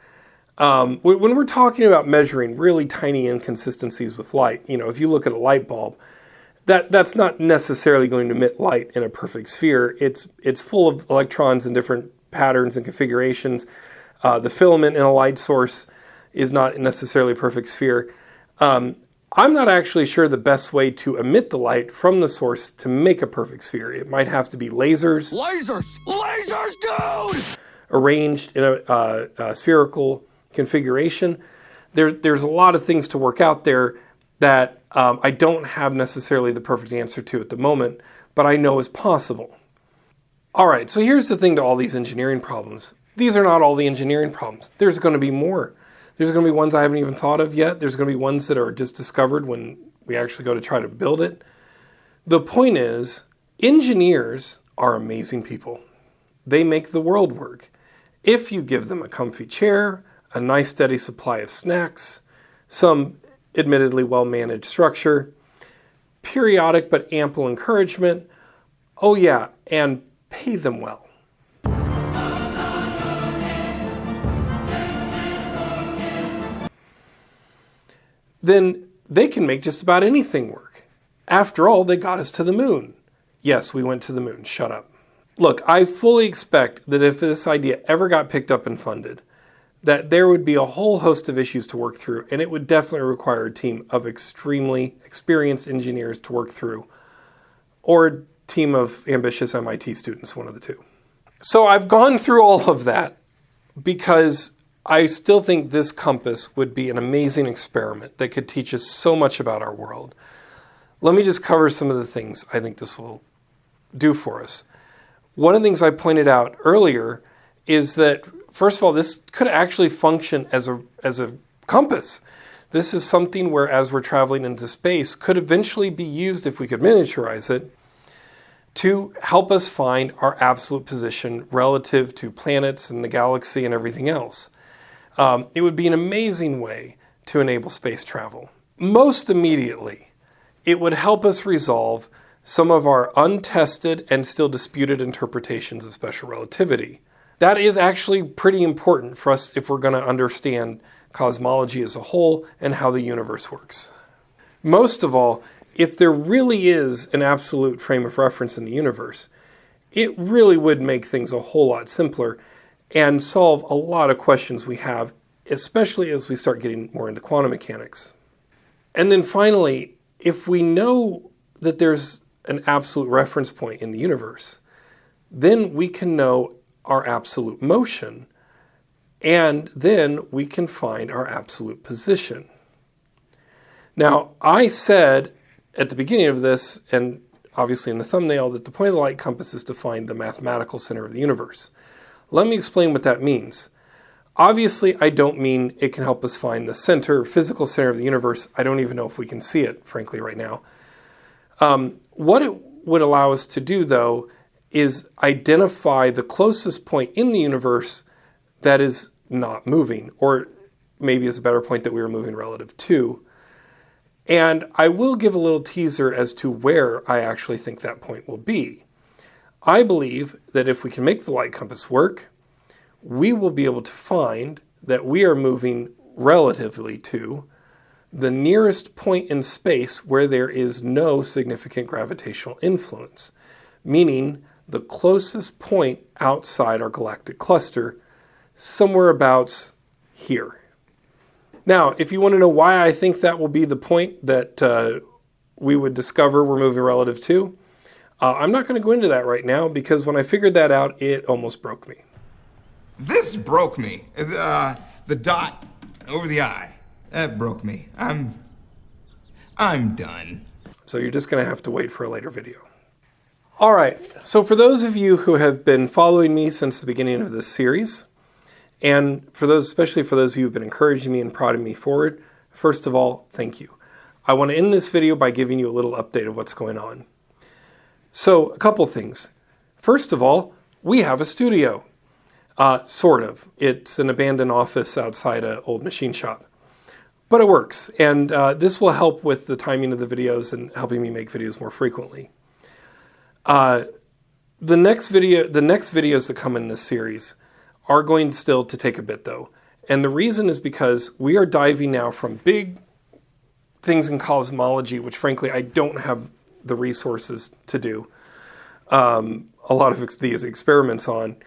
When we're talking about measuring really tiny inconsistencies with light, if you look at a light bulb, that's not necessarily going to emit light in a perfect sphere. It's full of electrons in different patterns and configurations. The filament in a light source is not necessarily a perfect sphere. I'm not actually sure the best way to emit the light from the source to make a perfect sphere. It might have to be lasers. Lasers, dude! Arranged in a spherical configuration. There's a lot of things to work out there that I don't have necessarily the perfect answer to at the moment, but I know is possible. All right, so here's the thing to all these engineering problems. These are not all the engineering problems. There's going to be more. There's going to be ones I haven't even thought of yet. There's going to be ones that are just discovered when we actually go to try to build it. The point is, engineers are amazing people. They make the world work. If you give them a comfy chair, a nice steady supply of snacks, some admittedly well-managed structure, periodic but ample encouragement, oh yeah, and pay them well. Then they can make just about anything work. After all, they got us to the moon. Yes, we went to the moon. Shut up. Look, I fully expect that if this idea ever got picked up and funded, that there would be a whole host of issues to work through, and it would definitely require a team of extremely experienced engineers to work through, or a team of ambitious MIT students, one of the two. So I've gone through all of that because I still think this compass would be an amazing experiment that could teach us so much about our world. Let me just cover some of the things I think this will do for us. One of the things I pointed out earlier is that, first of all, this could actually function as a compass. This is something where, as we're traveling into space, could eventually be used, if we could miniaturize it, to help us find our absolute position relative to planets and the galaxy and everything else. It would be an amazing way to enable space travel. Most immediately, it would help us resolve some of our untested and still disputed interpretations of special relativity. That is actually pretty important for us if we're going to understand cosmology as a whole and how the universe works. Most of all, if there really is an absolute frame of reference in the universe, it really would make things a whole lot simpler and solve a lot of questions we have, especially as we start getting more into quantum mechanics. And then finally, if we know that there's an absolute reference point in the universe, then we can know our absolute motion, and then we can find our absolute position. Now, I said at the beginning of this, and obviously in the thumbnail, that the point of the light compass is to find the mathematical center of the universe. Let me explain what that means. Obviously, I don't mean it can help us find the center, physical center of the universe. I don't even know if we can see it, frankly, right now. What it would allow us to do, though, is identify the closest point in the universe that is not moving, or maybe is a better point that we are moving relative to. And I will give a little teaser as to where I actually think that point will be. I believe that if we can make the light compass work, we will be able to find that we are moving relatively to the nearest point in space where there is no significant gravitational influence, meaning the closest point outside our galactic cluster, somewhere about here. Now, if you want to know why I think that will be the point that we would discover we're moving relative to, I'm not going to go into that right now, because when I figured that out, it almost broke me. This broke me. The dot over the I. That broke me. I'm done. So you're just going to have to wait for a later video. All right, so for those of you who have been following me since the beginning of this series, and for those, especially for those of you who've been encouraging me and prodding me forward, first of all, thank you. I want to end this video by giving you a little update of what's going on. So, a couple things. First of all, we have a studio. Sort of. It's an abandoned office outside an old machine shop. But it works, and this will help with the timing of the videos and helping me make videos more frequently. The next videos that come in this series are going still to take a bit, though. And the reason is because we are diving now from big things in cosmology, which frankly I don't have the resources to do a lot of these experiments on.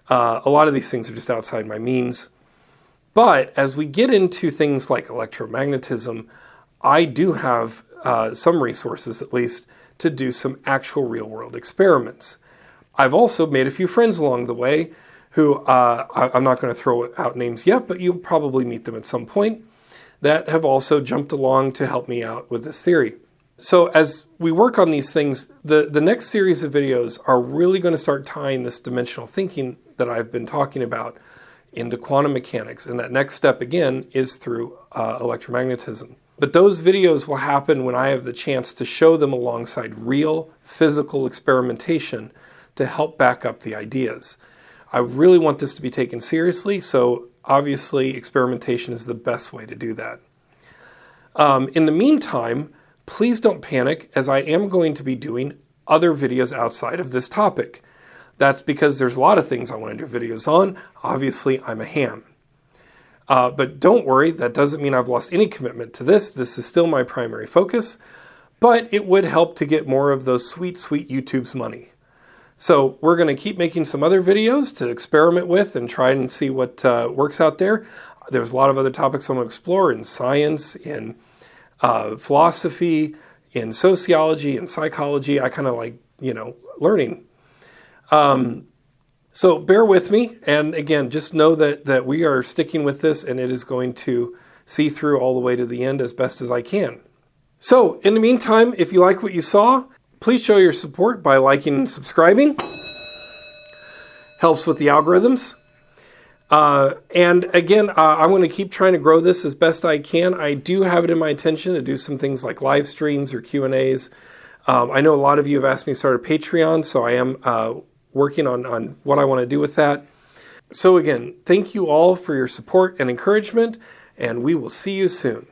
A lot of these things are just outside my means. But as we get into things like electromagnetism, I do have some resources, at least, to do some actual real-world experiments. I've also made a few friends along the way who, I'm not going to throw out names yet, but you'll probably meet them at some point, that have also jumped along to help me out with this theory. So as we work on these things, the next series of videos are really going to start tying this dimensional thinking that I've been talking about into quantum mechanics. And that next step, again, is through electromagnetism. But those videos will happen when I have the chance to show them alongside real physical experimentation to help back up the ideas. I really want this to be taken seriously, so obviously experimentation is the best way to do that. In the meantime, please don't panic, as I am going to be doing other videos outside of this topic. That's because there's a lot of things I want to do videos on. Obviously, I'm a ham. But don't worry, that doesn't mean I've lost any commitment to this. This is still my primary focus, but it would help to get more of those sweet, sweet YouTube's money. So we're going to keep making some other videos to experiment with and try and see what works out there. There's a lot of other topics I want to explore in science, in philosophy, in sociology, in psychology. I kind of like, learning. So bear with me, and again, just know that we are sticking with this, and it is going to see through all the way to the end as best as I can. So, in the meantime, if you like what you saw, please show your support by liking and subscribing. Helps with the algorithms. And again, I'm going to keep trying to grow this as best I can. I do have it in my intention to do some things like live streams or Q&As. I know a lot of you have asked me to start a Patreon, so I am working on what I want to do with that. So again, thank you all for your support and encouragement, and we will see you soon.